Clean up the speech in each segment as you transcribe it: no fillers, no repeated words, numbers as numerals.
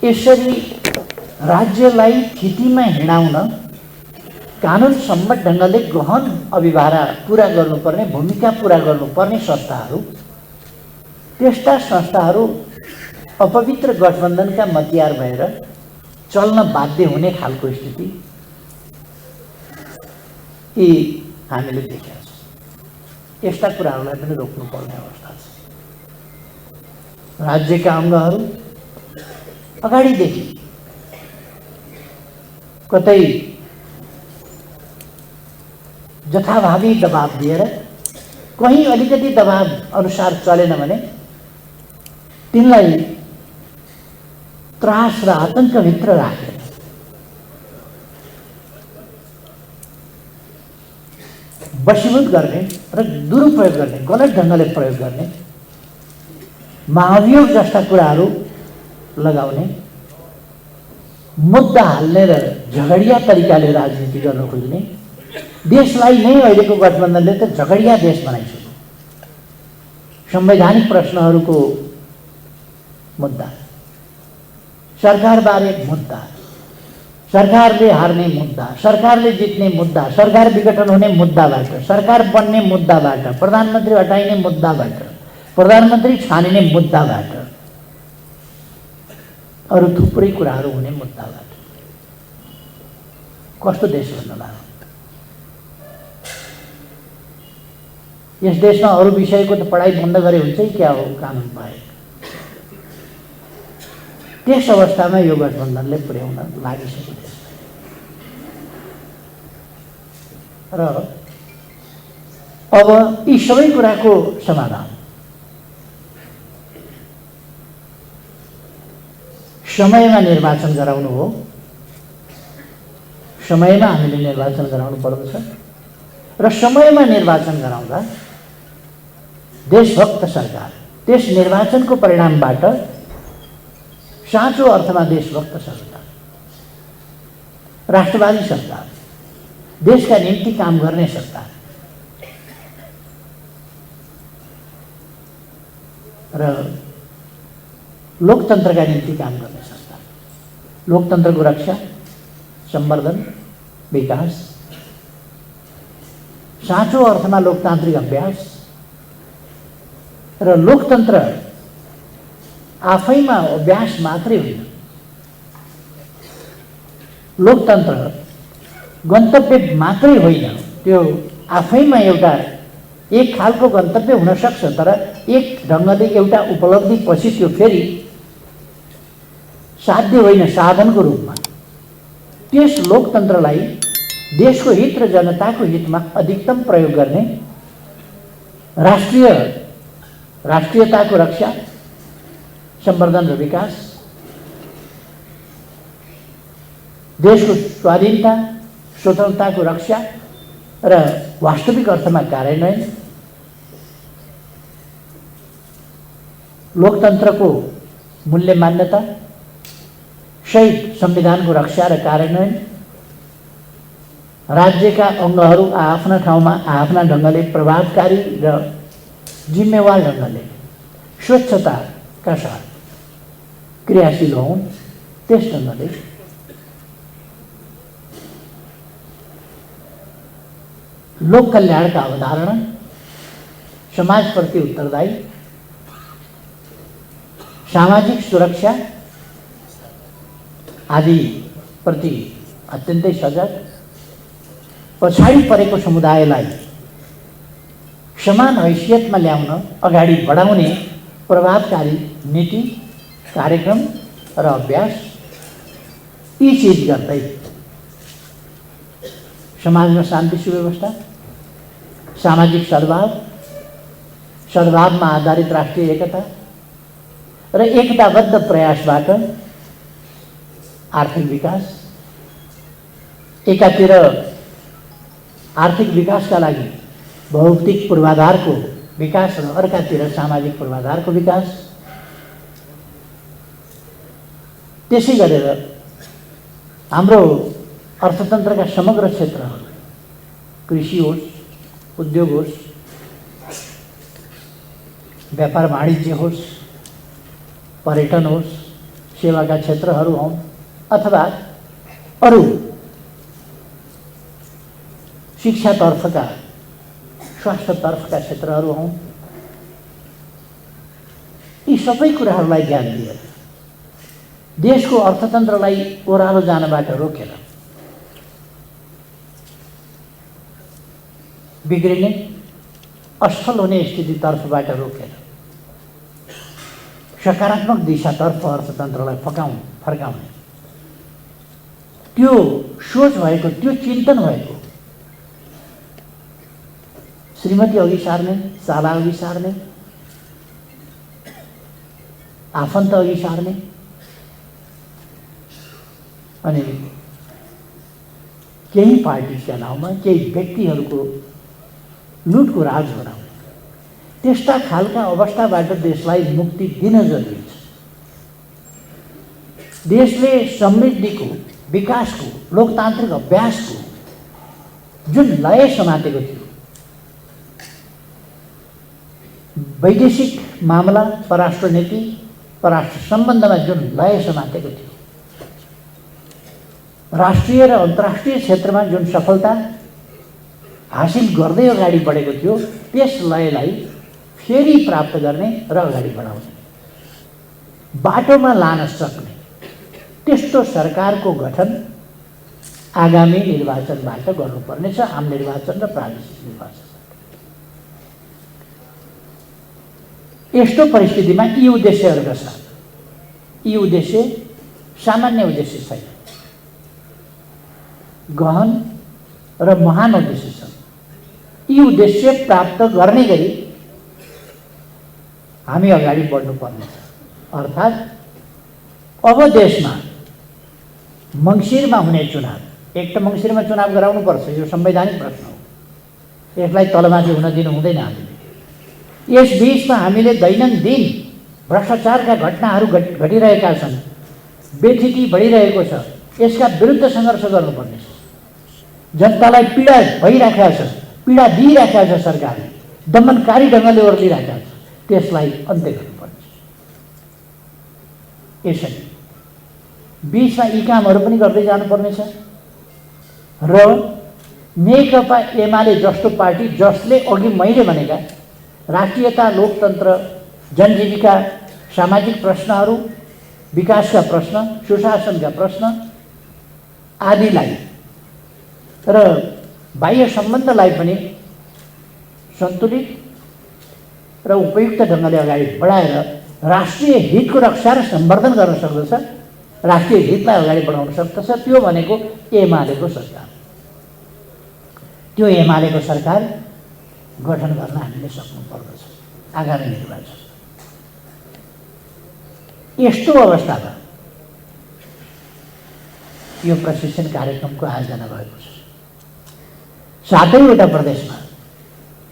यसरी राज्यलाई थितिमा हिँडाउन कानुन सम्मत ढङ्गले गहन अभिभारा पुरा गर्नुपर्ने, भूमिका पुरा गर्नुपर्ने संस्थाहरू, त्यस्ता संस्थाहरू अपवित्र गठबन्धनका मतियार भएर चल्न बाध्य हुने खालको स्थिति यी हामीले देखेका छौँ। यस्ता कुराहरूलाई पनि रोक्नुपर्ने अवस्था छ। राज्यका अङ्गहरू अगाडिदेखि कतै जथाभावी दबाब दिएर कहीँ अलिकति दबाब अनुसार चलेन भने तिनलाई त्रास र आतङ्कभित्र राखेर वशीभूत गर्ने र दुरुपयोग गर्ने, गलत ढङ्गले प्रयोग गर्ने, महाभियोग जस्ता कुराहरू लगाउने, मुद्दा हाल्ने र झगडिया तरिकाले राजनीति गर्न खोज्ने, देशलाई नै अहिलेको गठबन्धनले त झगडिया देश बनाइसक्यो। संवैधानिक प्रश्नहरूको मुद्दा, सरकारबारे मुद्दा, सरकारले हार्ने मुद्दा, सरकारले जित्ने मुद्दा, सरकार विघटन हुने मुद्दाबाट, सरकार बन्ने मुद्दाबाट, प्रधानमन्त्री हटाइने मुद्दाबाट, प्रधानमन्त्री छानिने मुद्दाबाट, अरू थुप्रै कुराहरू हुने मुद्दाबाट कस्तो देश बन्नला? यस देशमा अरू विषयको त पढाइ बन्द गरे हुन्छ कि क्या हो कानुन पाए। त्यस अवस्थामा यो गठबन्धनले पुर्याउन लागिसकेको छ। र अब यी सबै कुराको समाधान समयमा निर्वाचन गराउनु हो। समयमा हामीले निर्वाचन गराउनु पर्दछ र समयमा निर्वाचन गराउँदा देशभक्त सरकार, त्यस निर्वाचनको परिणामबाट साँचो अर्थमा देशभक्त सरकार, राष्ट्रवादी सरकार, देशका निम्ति काम गर्ने सरकार र लोकतन्त्रका निम्ति काम गर्ने सरकार, लोकतन्त्रको रक्षा, सम्वर्धन, विकास, साँचो अर्थमा लोकतान्त्रिक अभ्यास र लोकतन्त्र आफैमा अभ्यास मात्रै होइन, लोकतन्त्र गन्तव्य मात्रै होइन, त्यो आफैमा एउटा एक खालको गन्तव्य हुन सक्छ, तर एक ढङ्गले एउटा उपलब्धि पछि त्यो फेरि साध्य होइन, साधनको रूपमा। त्यस लोकतन्त्रलाई देशको हित र जनताको हितमा अधिकतम प्रयोग गर्ने, राष्ट्रियताको रक्षा, सम्वर्धन र विकास, देशको स्वाधीनता, स्वतन्त्रताको रक्षा र वास्तविक अर्थमा कार्यान्वयन, लोकतन्त्रको मूल्य मान्यता सहित संविधानको रक्षा र कार्यान्वयन, राज्यका अङ्गहरू आफ्ना ठाउँमा आफ्ना ढङ्गले प्रभावकारी र जिम्मेवार ढङ्गले स्वच्छताका साथ क्रियाशील हुन्, त्यस ढङ्गले लोक कल्याणका अवधारणा, समाजप्रति उत्तरदायी, सामाजिक सुरक्षा आदि प्रति अत्यन्तै सजग, पछाडि परेको समुदायलाई समान हैसियतमा ल्याउन अगाडि बढाउने प्रभावकारी नीति, कार्यक्रम र अभ्यास, यी चिज गर्दै समाजमा शान्ति सुव्यवस्था, सामाजिक सद्भाव, सद्भावमा आधारित राष्ट्रिय एकता र एकताबद्ध प्रयासबाट आर्थिक विकास, एकातिर आर्थिक विकासका लागि भौतिक पूर्वाधारको विकास र अर्कातिर सामाजिक पूर्वाधारको विकास, त्यसै गरेर हाम्रो अर्थतन्त्रका समग्र क्षेत्रहरू, कृषि होस्, उद्योग होस्, व्यापार वाणिज्य होस्, पर्यटन होस्, सेवाका क्षेत्रहरू हुन् अथवा अरू शिक्षातर्फका स्वास्थ्यतर्फका क्षेत्रहरू हुन्, यी सबै कुराहरूलाई ध्यान दिएर देशको अर्थतन्त्रलाई ओह्रालो जानबाट रोकेर बिग्रिने असफल हुने स्थितितर्फबाट रोकेर सकारात्मक दिशातर्फ अर्थतन्त्रलाई फर्काउने त्यो सोच भएको, त्यो चिन्तन भएको, श्रीमती अघि सार्ने, शाला अघि सार्ने, आफन्त अघि सार्ने अनि केही पार्टीका नाउँमा केही व्यक्तिहरूको लुटको राज बनाउने त्यस्ता खालका अवस्थाबाट देशलाई मुक्ति दिन जरुरी छ। देशले समृद्धिको, विकासको, लोकतान्त्रिक अभ्यासको जुन लय समातेको थियो, वैदेशिक मामला, परराष्ट्र नीति, परराष्ट्र सम्बन्धमा जुन लय समातेको थियो, राष्ट्रिय र अन्तर्राष्ट्रिय क्षेत्रमा जुन सफलता हासिल गर्दै अगाडि बढेको थियो, त्यस लयलाई फेरि प्राप्त गर्ने र अगाडि बढाउने, बाटोमा लान सक्ने त्यस्तो सरकारको गठन आगामी निर्वाचनबाट गर्नुपर्नेछ, आम निर्वाचन र प्रादेशिक निर्वाचन। यस्तो परिस्थितिमा यी उद्देश्यहरूका साथ, यी उद्देश्य सामान्य उद्देश्य छैन, गहन र महान उद्देश्य छन्। यी उद्देश्य प्राप्त गर्ने गरी हामी अगाडि बढ्नुपर्नेछ। अर्थात् अब देशमा मङ्सिरमा हुने चुनाव, एक त मङ्सिरमा चुनाव गराउनुपर्छ, यो संवैधानिक प्रश्न हो, यसलाई तलमाथि हुन दिनु हुँदैन हामीले। यस बीचमा हामीले दैनन्दिन भ्रष्टाचारका घटनाहरू घटिरहेका छन्, बेथिति बढिरहेको छ, यसका विरुद्ध सङ्घर्ष गर्नुपर्नेछ। जनतालाई पीडा भइरहेको छ, पीडा दिइरहेको छ, सरकारले दमनकारी ढङ्गले ओर्लिरहेको छ, त्यसलाई अन्त्य गर्नुपर्छ। यसरी बीचमा यी कामहरू पनि गर्दै जानुपर्नेछ र नेकपा एमाले जस्तो पार्टी जसले अघि मैले भनेका राष्ट्रियता, लोकतन्त्र, जनजीविका, सामाजिक प्रश्नहरू, विकासका प्रश्न, सुशासनका प्रश्न आदिलाई र बाह्य सम्बन्धलाई पनि सन्तुलित र उपयुक्त ढङ्गले अगाडि बढाएर राष्ट्रिय हितको रक्षा र सम्वर्धन गर्न सक्दछ, राष्ट्रिय हितलाई अगाडि बढाउन सक्दछ, त्यो भनेको एमालेको सरकार। त्यो एमालेको सरकार गठन गर्न हामीले सक्नुपर्दछ आगामी निर्वाचन। यस्तो अवस्थामा यो प्रशिक्षण कार्यक्रमको आयोजना भएको छ। 7वटा प्रदेशमा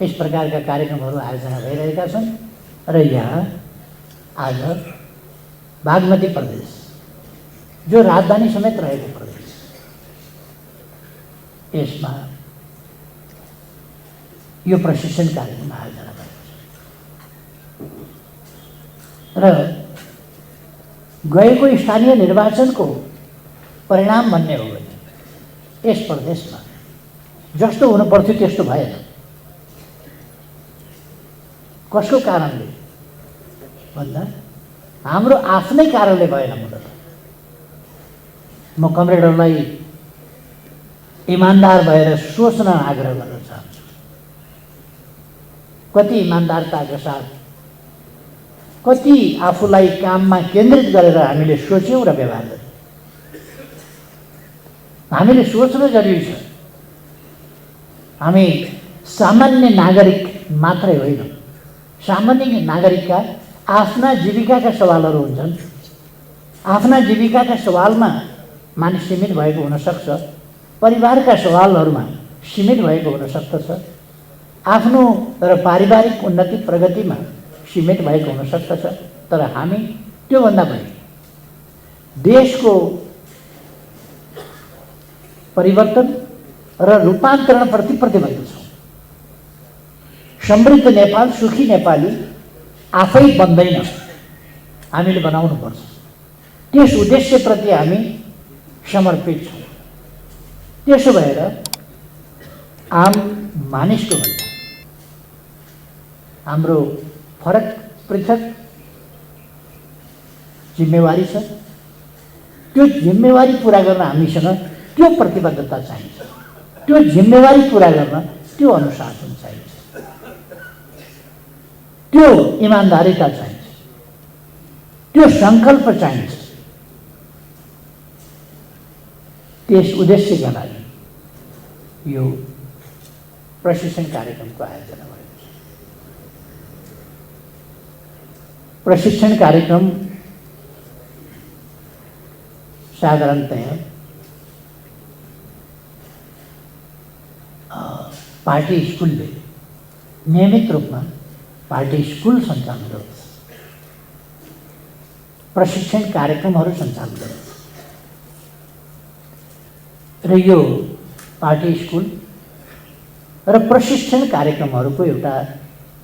यस प्रकारका कार्यक्रमहरू आयोजना भइरहेका छन् र यहाँ आज बागमती प्रदेश, जो राजधानी समेत रहेको प्रदेश, यसमा यो प्रशिक्षण कार्यक्रम आयोजना भएको छ र गएको स्थानीय निर्वाचनको परिणाम भन्ने हो भने यस प्रदेशमा जस्तो हुनु पर्थ्यो त्यस्तो भएन। कसको कारणले भन्दा हाम्रो आफ्नै कारणले भएन। मूलत म कमरेडहरूलाई इमान्दार भएर सोच्न आग्रह गर्न चाहन्छु। कति इमान्दारताका साथ, कति आफूलाई काममा केन्द्रित गरेर हामीले सोच्यौँ र व्यवहार गर्यौँ। हामीले सोच्न जरुरी छ। हामी सामान्य नागरिक मात्रै होइन, सामान्य नागरिकका आफ्ना जीविकाका सवालहरू हुन्छन्। आफ्ना जीविकाका सवालमा मानिस सीमित भएको हुन सक्छ, परिवारका सवालहरूमा सीमित भएको हुन सक्दछ, आफ्नो र पारिवारिक उन्नति प्रगतिमा सीमित भएको हुन सक्दछ। तर हामी त्योभन्दा बढी देशको परिवर्तन र रूपान्तरणप्रति प्रतिबद्ध छौँ। समृद्ध नेपाल, सुखी नेपाली आफै बन्दैन, हामीले बनाउनुपर्छ। त्यस उद्देश्यप्रति हामी समर्पित छौँ। त्यसो भएर आम मानिसको भन्दा हाम्रो फरक पृथक जिम्मेवारी छ। त्यो जिम्मेवारी पुरा गर्न हामीसँग त्यो प्रतिबद्धता चाहिन्छ, त्यो जिम्मेवारी पुरा गर्न त्यो अनुशासन चाहिन्छ, त्यो इमान्दारिता चाहिन्छ, त्यो सङ्कल्प चाहिन्छ। त्यस उद्देश्यका लागि यो प्रशिक्षण कार्यक्रमको आयोजना भएको छ। प्रशिक्षण कार्यक्रम साधारणतया पार्टी स्कुलले नियमित रूपमा पार्टी स्कुल सञ्चालन गर्छ, प्रशिक्षण कार्यक्रमहरू सञ्चालन गर्छ र यो पार्टी स्कुल र प्रशिक्षण कार्यक्रमहरूको एउटा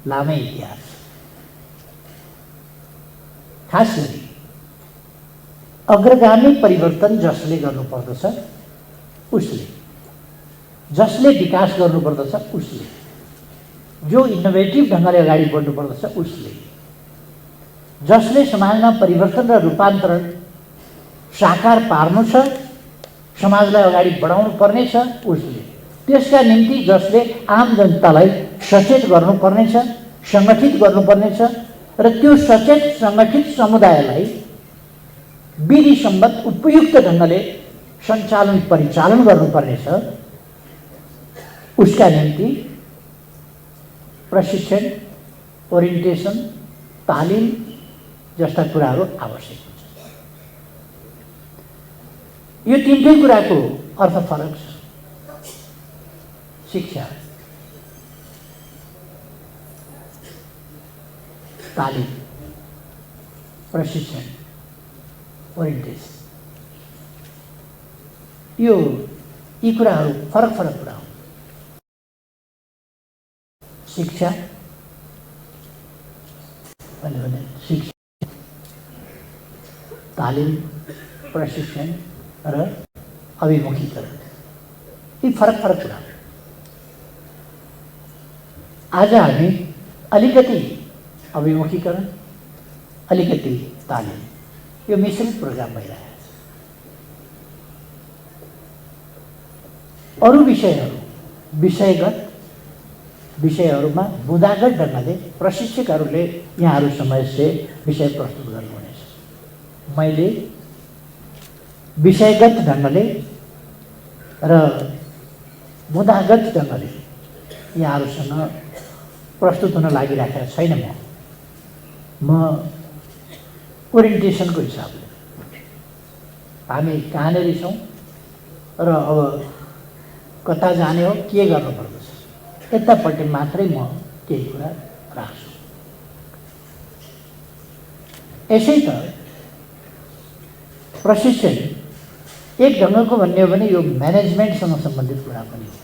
लामै इतिहास छ। खास गरी अग्रगामी परिवर्तन जसले गर्नुपर्दछ उसले, जसले विकास गर्नुपर्दछ उसले, जो इनोभेटिभ ढङ्गले अगाडि बढ्नुपर्दछ उसले, जसले समाजमा परिवर्तन र रूपान्तरण साकार पार्नु छ, समाजलाई अगाडि बढाउनु पर्नेछ उसले, त्यसका निम्ति जसले आम जनतालाई सचेत गर्नुपर्नेछ, सङ्गठित गर्नुपर्नेछ र त्यो सचेत सङ्गठित समुदायलाई विधिसम्मत उपयुक्त ढङ्गले सञ्चालन परिचालन गर्नुपर्नेछ, उसका निम्ति प्रशिक्षण, ओरिएन्टेसन, तालिम जस्ता कुराहरू आवश्यक हुन्छ। यो तीनटै कुराको अर्थ फरक छ। शिक्षा, तालिम, प्रशिक्षण, ओरिएन्टेसन, यी कुराहरू फरक फरक कुरा हो। शिक्षा भने शिक्षा, तालिम, प्रशिक्षण र अभिमुखीकरण, यी फरक फरक कुरा हो। आज हामी अलिकति अभिमुखीकरण, अलिकति तालिम, यो मिश्रित प्रोग्राम भइरहेको छ। अरू विषयगत विषयहरूमा बुँदागत ढङ्गले प्रशिक्षकहरूले यहाँहरू समयसे विषय प्रस्तुत गर्नुहुनेछ। मैले विषयगत ढङ्गले र बुँदागत ढङ्गले यहाँहरूसँग प्रस्तुत हुन लागिराखेको छैन। म ओरिएन्टेसनको हिसाबले हामी कहाँनिर छौँ र अब कता जाने हो, के गर्नुपर्दछ, यतापट्टि मात्रै म केही कुरा राख्छु। यसै त प्रशिक्षण एक ढङ्गको भन्ने हो भने यो म्यानेजमेन्टसँग सम्बन्धित कुरा पनि हो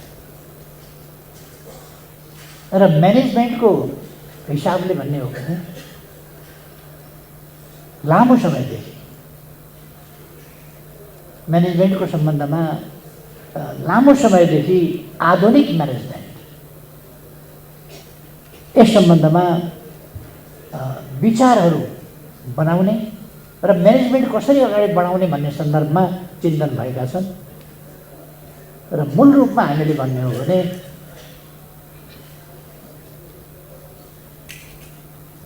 र म्यानेजमेन्टको हिसाबले भन्ने हो भने लामो समयदेखि म्यानेजमेन्टको सम्बन्धमा लामो समयदेखि आधुनिक म्यानेजमेन्ट, यस सम्बन्धमा विचारहरू बनाउने र म्यानेजमेन्ट कसरी अगाडि बढाउने भन्ने सन्दर्भमा चिन्तन भएका छन्। र मूल रूपमा हामीले भन्ने हो भने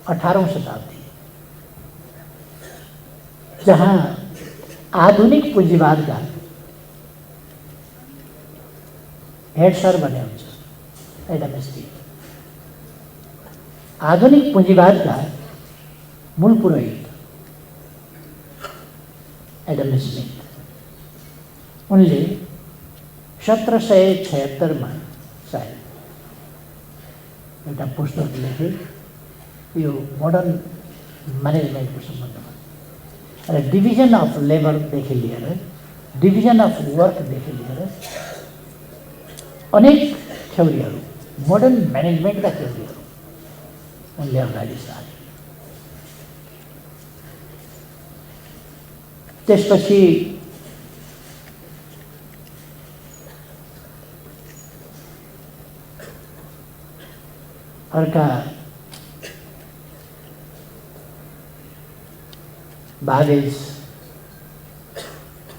18औं शताब्दी जहाँ आधुनिक पुँजीवादका हेड सर बने हुन्छ एडम स्मिथ, आधुनिक पुँजीवादका मूल पुरोहित एडम स्मिथ, उनले 1776 सायद एउटा पुस्तक लेखे यो मोडर्न म्यानेजमेन्टको सम्बन्धमा र डिभिजन अफ लेबरदेखि लिएर डिभिजन अफ वर्कदेखि लिएर अनेक थ्योरीहरू, मोडर्न म्यानेजमेन्टका थ्योरीहरू उनले अगाडि सारे। त्यसपछि अर्का बाबेज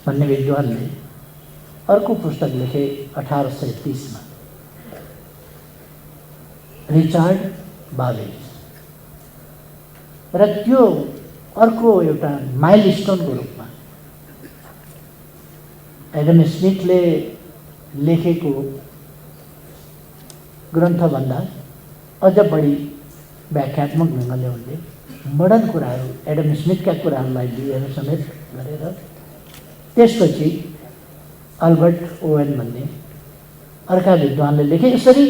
भन्ने विद्वानले अर्को पुस्तक लेखे 1830 में, रिचार्ड बाबेज, र त्यो अर्को एउटा माइलस्टोनको रूपमा एडम स्मिथले लेखेको ग्रन्थभन्दा अझ बढी व्याख्यात्मक ढङ्गले उनले मोडर्न कुराहरू एडम स्मिथका कुराहरूलाई लिएर समेत गरेर त्यसपछि अल्बर्ट ओवेन भन्ने अर्का विद्वानले लेखे। यसरी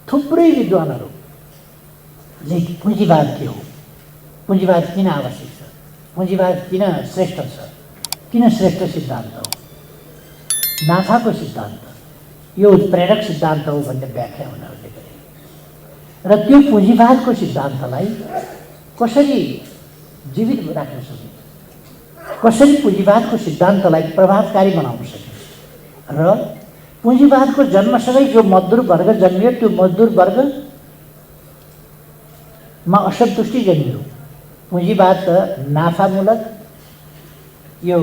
थुप्रै विद्वानहरूले पुँजीवाद के हो, पुँजीवाद किन आवश्यक छ, पुँजीवाद किन श्रेष्ठ छ, किन श्रेष्ठ सिद्धान्त हो, नाफाको सिद्धान्त यो उत्प्रेरक सिद्धान्त हो भन्ने व्याख्या उनीहरूले गरे। र त्यो पुँजीवादको सिद्धान्तलाई कसरी जीवित राख्न सकिन्छ, कसरी पुँजीवादको सिद्धान्तलाई प्रभावकारी बनाउन सकिन्छ, र पुँजीवादको जन्मसँगै जो मजदुर वर्ग जन्मियो त्यो मजदुर वर्गमा असन्तुष्टि जन्मियो। पुँजीवाद त नाफामूलक यो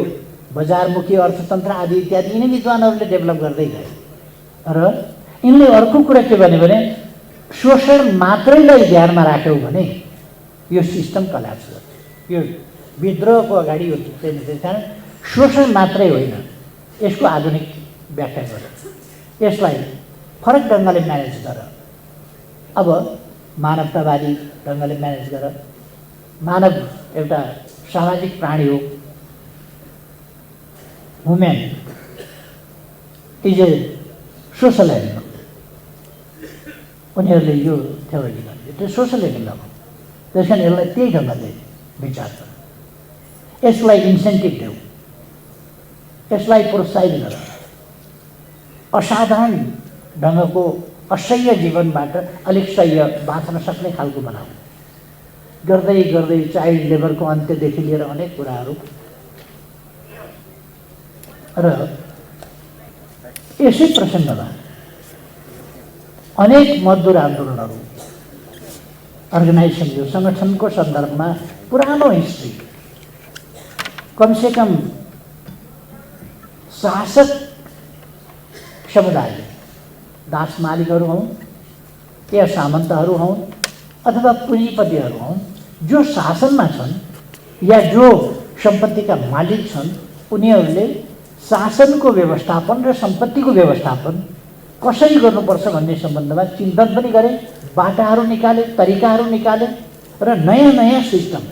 बजारमुखी अर्थतन्त्र आदि इत्यादि यिनै विद्वानहरूले डेभलप गर्दै गए। र यिनले अर्को कुरा के भन्यो भने शोषण मात्रैलाई ध्यानमा राख्यौ भने यो सिस्टम कल्याप्स गर्छ। यो विद्रोहको अगाडि यो कारण शोषण मात्रै होइन, यसको आधुनिक व्याख्या गर, यसलाई फरक ढङ्गले म्यानेज गर। अब मानवतावादी ढङ्गले म्यानेज गर। मानव एउटा सामाजिक प्राणी हो, human is a social animal. उनीहरूले यो थ्योरी गर्थे, त्यो सोसल एनिमल हो। त्यस कारण यसलाई त्यही ढङ्गले विचार गर, यसलाई इन्सेन्टिभ देऊ, यसलाई प्रोत्साहित गर। असाधारण ढङ्गको असह्य जीवनबाट अलिक सह्य बाँच्न सक्ने खालको बनाऊ। गर्दै गर्दै चाइल्ड लेबरको अन्त्यदेखि लिएर अनेक कुराहरू। र यसै प्रसङ्गमा अनेक मजदुर आन्दोलनहरू अर्गनाइजेसन यो सङ्गठनको सन्दर्भमा पुरानो हिस्ट्री, कमसेकम शासक समुदाय, दास मालिकहरू हौँ या सामन्तहरू हौँ अथवा पुँजीपतिहरू हौँ, जो शासनमा छन् या जो सम्पत्तिका मालिक छन्, उनीहरूले शासनको व्यवस्थापन र सम्पत्तिको व्यवस्थापन कसरी गर्नुपर्छ भन्ने सम्बन्धमा चिन्तन पनि गरे, बाटाहरू निकाले, तरिकाहरू निकाले र नयाँ नयाँ सिस्टम,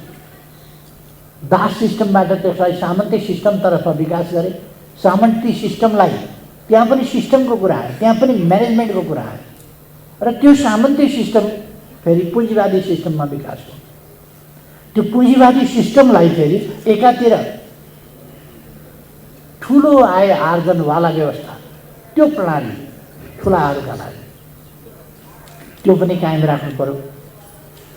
दास सिस्टमबाट त्यसलाई सामन्ती सिस्टमतर्फ विकास गरे। सामन्ती सिस्टमलाई त्यहाँ पनि सिस्टमको कुरा आयो, त्यहाँ पनि म्यानेजमेन्टको कुरा आयो। र त्यो सामन्ती सिस्टम फेरि पुँजीवादी सिस्टममा विकास हो। त्यो पुँजीवादी सिस्टमलाई फेरि एकातिर ठुलो आय आर्जनवाला व्यवस्था, त्यो प्रणाली ठुलाहरूका लागि त्यो पनि कायम राख्नु पर्यो।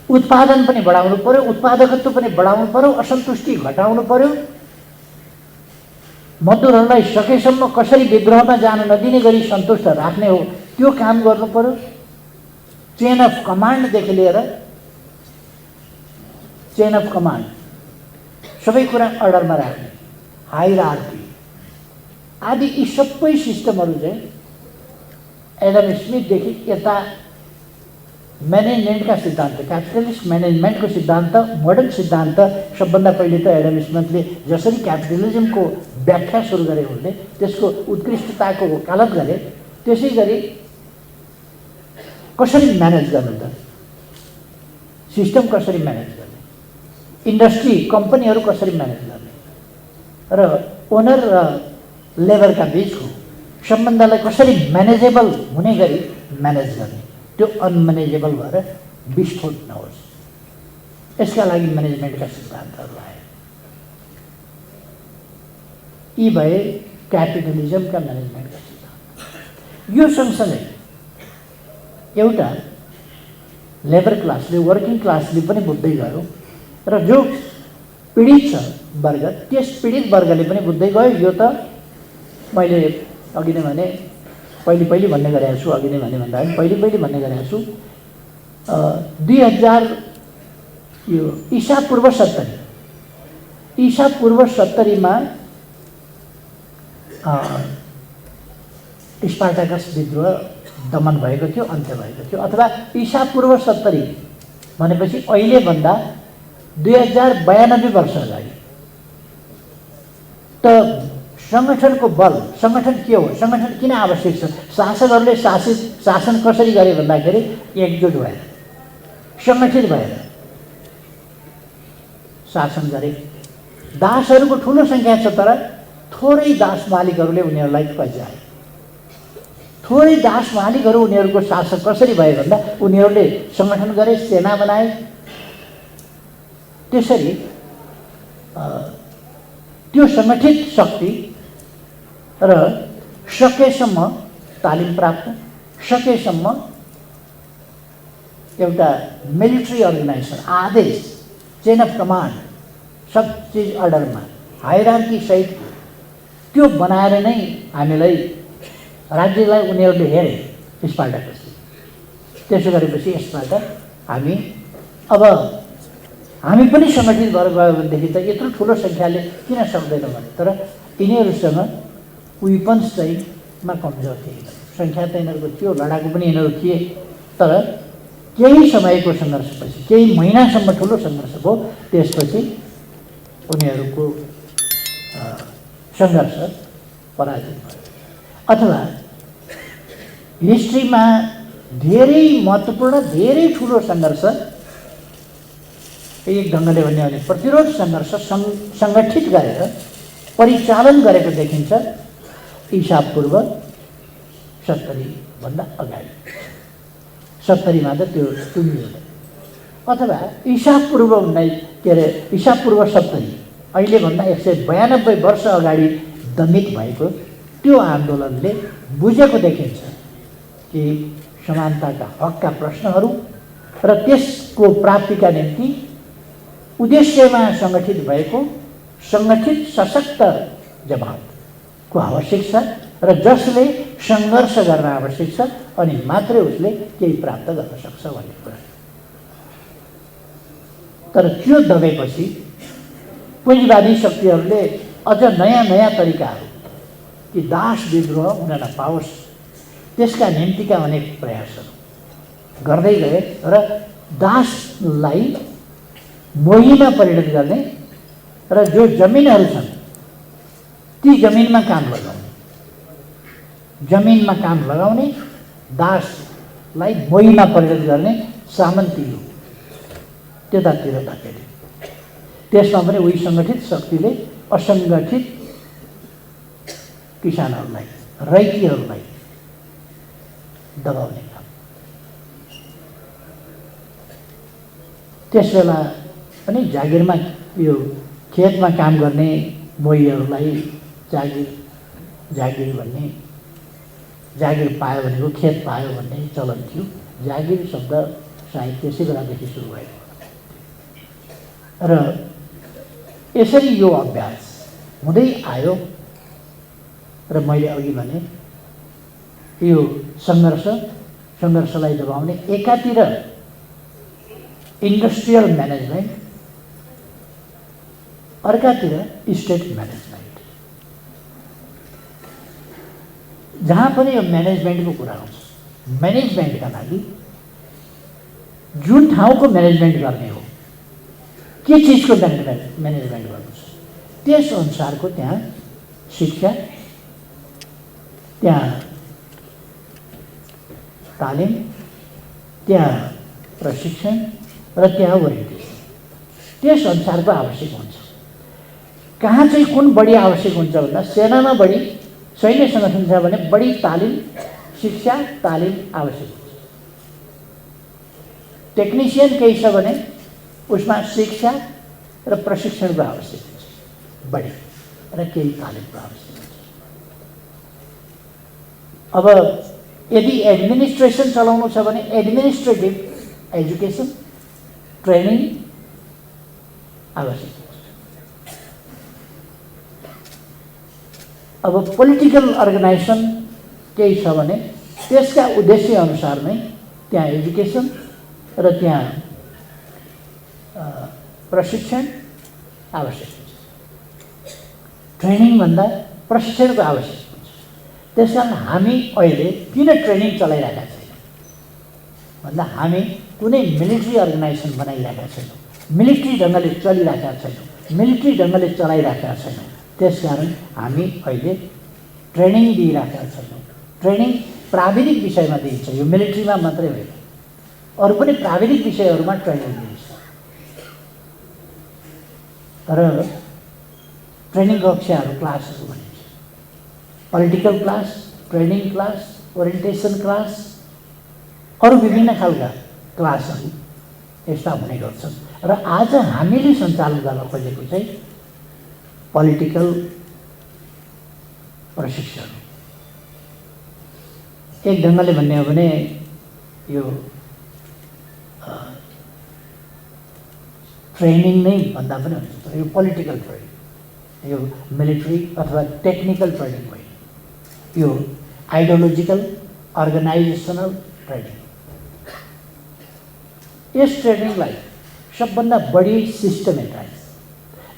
उत्पादन पनि बढाउनु पर्यो, उत्पादकत्व पनि बढाउनु पर्यो, असन्तुष्टि घटाउनु पर्यो। मजदुरहरूलाई सकेसम्म कसरी विद्रोहमा जान नदिने गरी सन्तुष्ट राख्ने हो त्यो काम गर्नु पर्यो। चेन अफ कमान्डदेखि लिएर चेन अफ कमान्ड सबै कुरा अर्डरमा राख्ने, हायरार्की आदि यी सबै सिस्टमहरू चाहिँ एडम स्मिथदेखि यता म्यानेजमेन्टका सिद्धान्त, क्यापिटलिस्ट म्यानेजमेन्टको सिद्धान्त, मोडर्न सिद्धान्त। सबभन्दा पहिले त एडम स्मिथले जसरी क्यापिटलिजमको व्याख्या सुरु गरे, उनले त्यसको उत्कृष्टताको वकालत गरे। त्यसै गरी कसरी म्यानेज गर्नु त, सिस्टम कसरी म्यानेज गर्ने, इन्डस्ट्री कम्पनीहरू कसरी म्यानेज गर्ने र ओनर र लेबरका बिचको सम्बन्धलाई कसरी म्यानेजेबल हुने गरी म्यानेज गर्ने, त्यो अनम्यानेजेबल भएर विस्फोट नहोस्, यसका लागि म्यानेजमेन्टका सिद्धान्तहरू आए। यी भए क्यापिटलिजमका म्यानेजमेन्टका सिद्धान्त। यो सँगसँगै एउटा लेबर क्लासले, वर्किङ क्लासले पनि बुझ्दै गयो र जो पीडित छ वर्ग, त्यस पीडित वर्गले पनि बुझ्दै गयो यो त मैले अघि नै भने पहिले भन्ने गरेको छु, अघि नै भने भन्दा पहिले भन्ने गरेको छु। 2000 यो ईसा पूर्व 70 मा स्पार्टाकस विद्रोह दमन भएको थियो, अन्त्य भएको थियो। अथवा ईसा पूर्व 70 भनेपछि अहिलेभन्दा 2092 वर्ष अगाडि। त संगठनको बल, संगठन के हो, संगठन किन आवश्यक छ? शासकहरूले शासन कसरी गरे भन्दाखेरि एकजुट भएर, सङ्गठित भएर शासन गरे। दासहरूको ठुलो सङ्ख्या छ, तर थोरै दास मालिकहरूले उनीहरूलाई पज्याए। थोरै दास मालिकहरू उनीहरूको शासक कसरी भए भन्दा उनीहरूले सङ्गठन गरे, सेना बनाए। त्यसरी त्यो सङ्गठित शक्ति र सकेसम्म तालिम प्राप्त, सकेसम्म एउटा मिलिट्री अर्गनाइजेसन, आदेश, चेन अफ कमान्ड, सब चिज अर्डरमा, हायरार्की सहित त्यो बनाएर नै हामीलाई राज्यलाई उनीहरूले हेरे स्पार्टाकसले। त्यसो गरेपछि यसबाट हामी पनि सङ्गठित भएर गयो भनेदेखि त यत्रो ठुलो सङ्ख्याले किन सक्दैनौँ भने। तर यिनीहरूसँग विपन्स चाहिँ कमजोर थिए, सङ्ख्या त यिनीहरूको थियो, लडाकु पनि यिनीहरू थिए। तर केही समयको सङ्घर्षपछि, केही महिनासम्म ठुलो सङ्घर्ष भयो, त्यसपछि उनीहरूको सङ्घर्ष पराजित भयो। अथवा हिस्ट्रीमा धेरै महत्त्वपूर्ण, धेरै ठुलो सङ्घर्ष, एक ढङ्गले भन्यो भने प्रतिरोध सङ्घर्ष सङ्गठित गरेर परिचालन गरेको देखिन्छ ईसा पूर्व 70 भन्दा अगाडि। 70 मा त त्यो टुङ्गियो। अथवा ईसा पूर्व 70 अहिलेभन्दा 192 वर्ष अगाडि दमित भएको त्यो आन्दोलनले बुझेको देखिन्छ कि समानताका हकका प्रश्नहरू र त्यसको प्राप्तिका निम्ति उद्देश्यमा सङ्गठित भएको सङ्गठित सशक्त जमातको आवश्यक छ र जसले सङ्घर्ष गर्न आवश्यक छ, अनि मात्रै उसले केही प्राप्त गर्न सक्छ भन्ने कुरा। तर त्यो दबेपछि पुँजीवादी शक्तिहरूले अझ नयाँ तरिकाहरू कि दास विद्रोह हुन नपाओस् त्यसका निम्तिका अनेक प्रयासहरू गर्दै गए र दासलाई मोहीमा परिणत गर्ने र जो जमिनहरू छन् ती जमिनमा काम लगाउने, दासलाई मोहीमा परिणत गर्ने सामन्ती हो त्यतातिर धकेले। त्यसमा पनि उही सङ्गठित शक्तिले असङ्गठित किसानहरूलाई, रैतीहरूलाई दबाउने काम। त्यसबेला पनि जागिरमा यो खेतमा काम गर्ने मोहीहरूलाई जागिर भन्ने, जागिर पायो भनेको खेत पायो भन्ने चलन थियो। जागिर शब्द सायद त्यसै बेलादेखि सुरु भएको र यसरी यो अभ्यास हुँदै आयो। र मैले अघि भने यो सङ्घर्षलाई दबाउने एकातिर इन्डस्ट्रियल म्यानेजमेन्ट, अर्कातिर स्टेट म्यानेजमेन्ट। जहाँ पनि यो म्यानेजमेन्टको कुरा आउँछ, म्यानेजमेन्टका लागि जुन ठाउँको म्यानेजमेन्ट गर्ने हो, के चिजको म्यानेजमेन्ट गर्नु छ, त्यस अनुसारको त्यहाँ शिक्षा, त्यहाँ तालिम, त्यहाँ प्रशिक्षण र त्यहाँ ओरिएन्टेसन त्यस अनुसारको आवश्यक हुन्छ। कहाँ चाहिँ कुन बढी आवश्यक हुन्छ भन्दा सेनामा बढी सैन्य सङ्गठन छ भने बढी तालिम, शिक्षा, तालिम आवश्यक हुन्छ। टेक्निसियन केही छ भने उसमा शिक्षा र प्रशिक्षणको आवश्यक हुन्छ बढी र केही तालिमको आवश्यक हुन्छ। अब यदि एडमिनिस्ट्रेसन चलाउनु छ भने एडमिनिस्ट्रेटिभ एजुकेसन, ट्रेनिङ आवश्यक हुन्छ। अब पोलिटिकल अर्गनाइजेसन केही छ भने त्यसका उद्देश्य अनुसार नै त्यहाँ एजुकेसन र त्यहाँ प्रशिक्षण आवश्यक हुन्छ। ट्रेनिङभन्दा प्रशिक्षणको आवश्यक हुन्छ। त्यसकारण हामी अहिले किन ट्रेनिङ चलाइरहेका छैनौँ भन्दा हामी कुनै मिलिट्री अर्गनाइजेसन बनाइरहेका छैनौँ, मिलिट्री ढङ्गले चलिरहेका छैनौँ, मिलिट्री ढङ्गले चलाइरहेका छैनौँ। त्यसकारण हामी अहिले ट्रेनिङ दिइरहेका छैनौँ। ट्रेनिङ प्राविधिक विषयमा दिइन्छ, यो मिलिट्रीमा मात्रै होइन, अरू पनि प्राविधिक विषयहरूमा ट्रेनिङ दिइन्छ। तर ट्रेनिङ कक्षाहरू क्लासहरू भनिन्छ, political class, training class, orientation class, अरू विभिन्न खालका क्लासहरू यस्ता हुने गर्छन्। र आज हामीले सञ्चालन गर्न खोजेको चाहिँ पोलिटिकल प्रशिक्षण। एक ढङ्गले भन्ने हो भने यो ट्रेनिङ नै भन्दा पनि हुन्छ। यो पोलिटिकल ट्रेनिङ, यो मिलिट्री अथवा टेक्निकल ट्रेनिङ होइन, यो आइडियोलोजिकल अर्गनाइजेसनल ट्रेनिङ। यस ट्रेनिङलाई सबभन्दा बढी सिस्टमेटाइज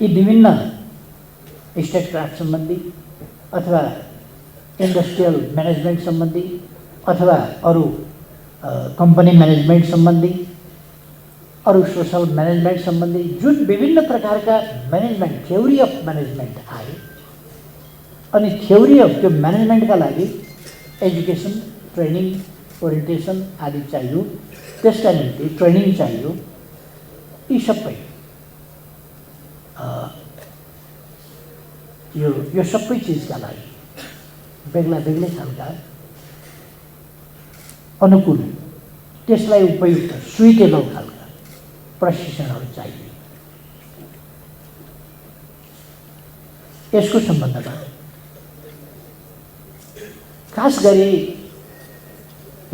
यी विभिन्न स्टेटक्राफ्ट सम्बन्धी अथवा इन्डस्ट्रियल म्यानेजमेन्ट सम्बन्धी अथवा अरू कम्पनी म्यानेजमेन्ट सम्बन्धी, अरू सोसल म्यानेजमेन्ट सम्बन्धी जुन विभिन्न प्रकारका म्यानेजमेन्ट, थ्योरी अफ म्यानेजमेन्ट आए, अनि थ्योरी अफ त्यो म्यानेजमेन्टका लागि एजुकेसन, ट्रेनिङ, ओरिएन्टेसन आदि चाहियो, त्यसका निम्ति ट्रेनिङ चाहियो। यी सबै यो सबै चिजका लागि बेग्ला बेग्लै खालका अनुकूल, त्यसलाई उपयुक्त सुइटेबल खालका प्रशिक्षणहरू चाहिए। यसको सम्बन्धमा खास गरी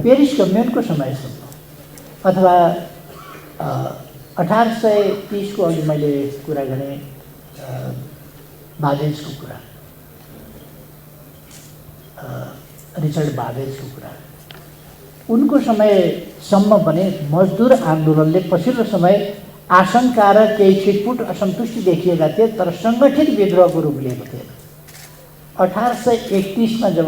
पेरिस कम्युनको समयसम्म अथवा 1830 को अघि मैले कुरा गरेँ बाबेजको कुरा, रिचर्ड बाबेजको कुरा, उनको समयसम्म भने मजदुर आन्दोलनले पछिल्लो समय आशंका र केही छिटपुट असन्तुष्टि देखिएका थिए, तर सङ्गठित विद्रोहको रूप लिएको थिएन। 1831 मा जब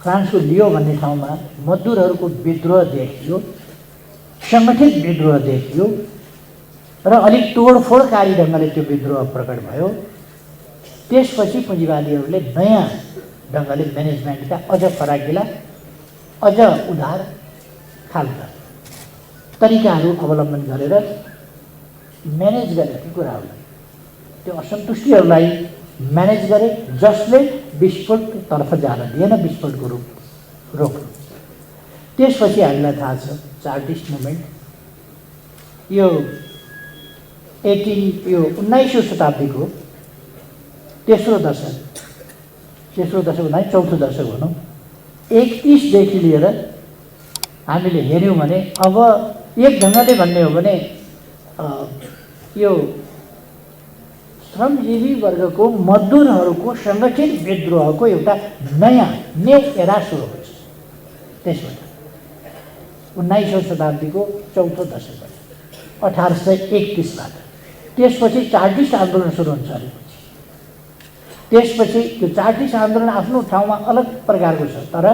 फ्रान्सको लियो भन्ने ठाउँमा मजदुरहरूको विद्रोह देखियो, सङ्गठित विद्रोह देखियो र अलिक तोडफोडकारी ढङ्गले त्यो विद्रोह प्रकट भयो। त्यसपछि पुँजीवादीहरूले नयाँ ढङ्गले म्यानेजमेन्टका अझ फराकिला, अझ उदार खालका तरिकाहरू अवलम्बन गरेर म्यानेज गरे ती कुराहरूलाई, त्यो असन्तुष्टिहरूलाई म्यानेज गरे, जसले विस्फोटतर्फ जान दिएन, विस्फोटको रूप रोक्नु। त्यसपछि हामीलाई थाहा छ चार्टिस्ट मुभमेन्ट, यो 19औं शताब्दीको तेस्रो दशक भन्दा चौथो दशक भनौँ, 31 देखि लिएर हामीले हेऱ्यौँ भने अब एक ढङ्गले भन्ने हो भने यो श्रमजीवी वर्गको मजदुरहरूको सङ्गठित विद्रोहको एउटा नयाँ न्यू एरा सुरु हुन्छ। त्यसबाट 19औं शताब्दीको चौथो दशकबाट 1831बाट त्यसपछि चार्टिस्ट आन्दोलन सुरु हुन्छ। त्यसपछि त्यो चार्टिस्ट आन्दोलन आफ्नो ठाउँमा अलग प्रकारको छ, तर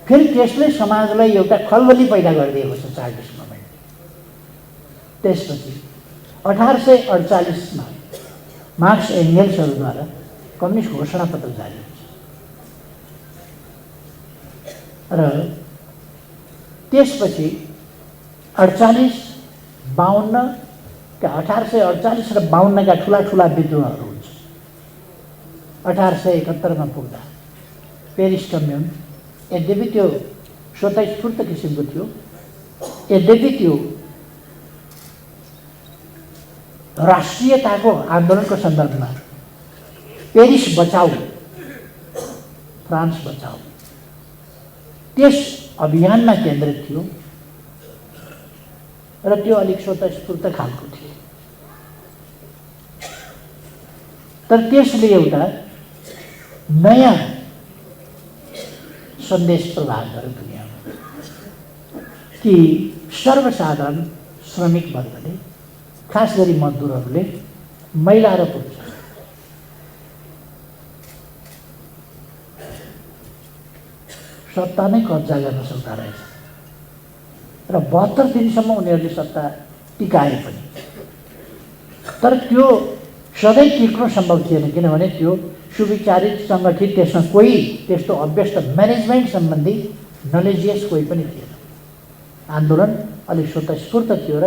फेरि त्यसले समाजलाई एउटा खलबली पैदा गरिदिएको छ चार्टिस्ट मुभमेन्ट। त्यसपछि 1848 मा मार्क्स एङ्गेल्सहरूद्वारा कम्युनिस्ट घोषणापत्र जारी हुन्छ र त्यसपछि 1848 र 52 का ठुला विद्रोहहरू हुन्छ। 1871 मा पुग्दा पेरिस कम्युन, यद्यपि त्यो स्वतःस्फूर्त किसिमको थियो, यद्यपि त्यो राष्ट्रियताको आन्दोलनको सन्दर्भमा पेरिस बचाऊ, फ्रान्स बचाऊ त्यस अभियानमा केन्द्रित थियो र त्यो अलिक स्वतःस्फूर्त खालको थियो। तर त्यसले एउटा नयाँ सन्देश प्रदान गर्यो दुनियाँमा कि सर्वसाधारण श्रमिक वर्गले, खास गरी मजदुरहरूले, महिला र पुरुष सत्ता नै कब्जा गर्न सक्दा रहेछ र 72 दिनसम्म उनीहरूले सत्ता टिकाए पनि। तर त्यो सधैँ टिक्नु सम्भव थिएन, किनभने त्यो सुविचारित, सङ्गठित, त्यसमा कोही त्यस्तो अभ्यस्त म्यानेजमेन्ट सम्बन्धी नलेजियस कोही पनि थिएन। आन्दोलन अलिक स्वतस्फूर्त थियो र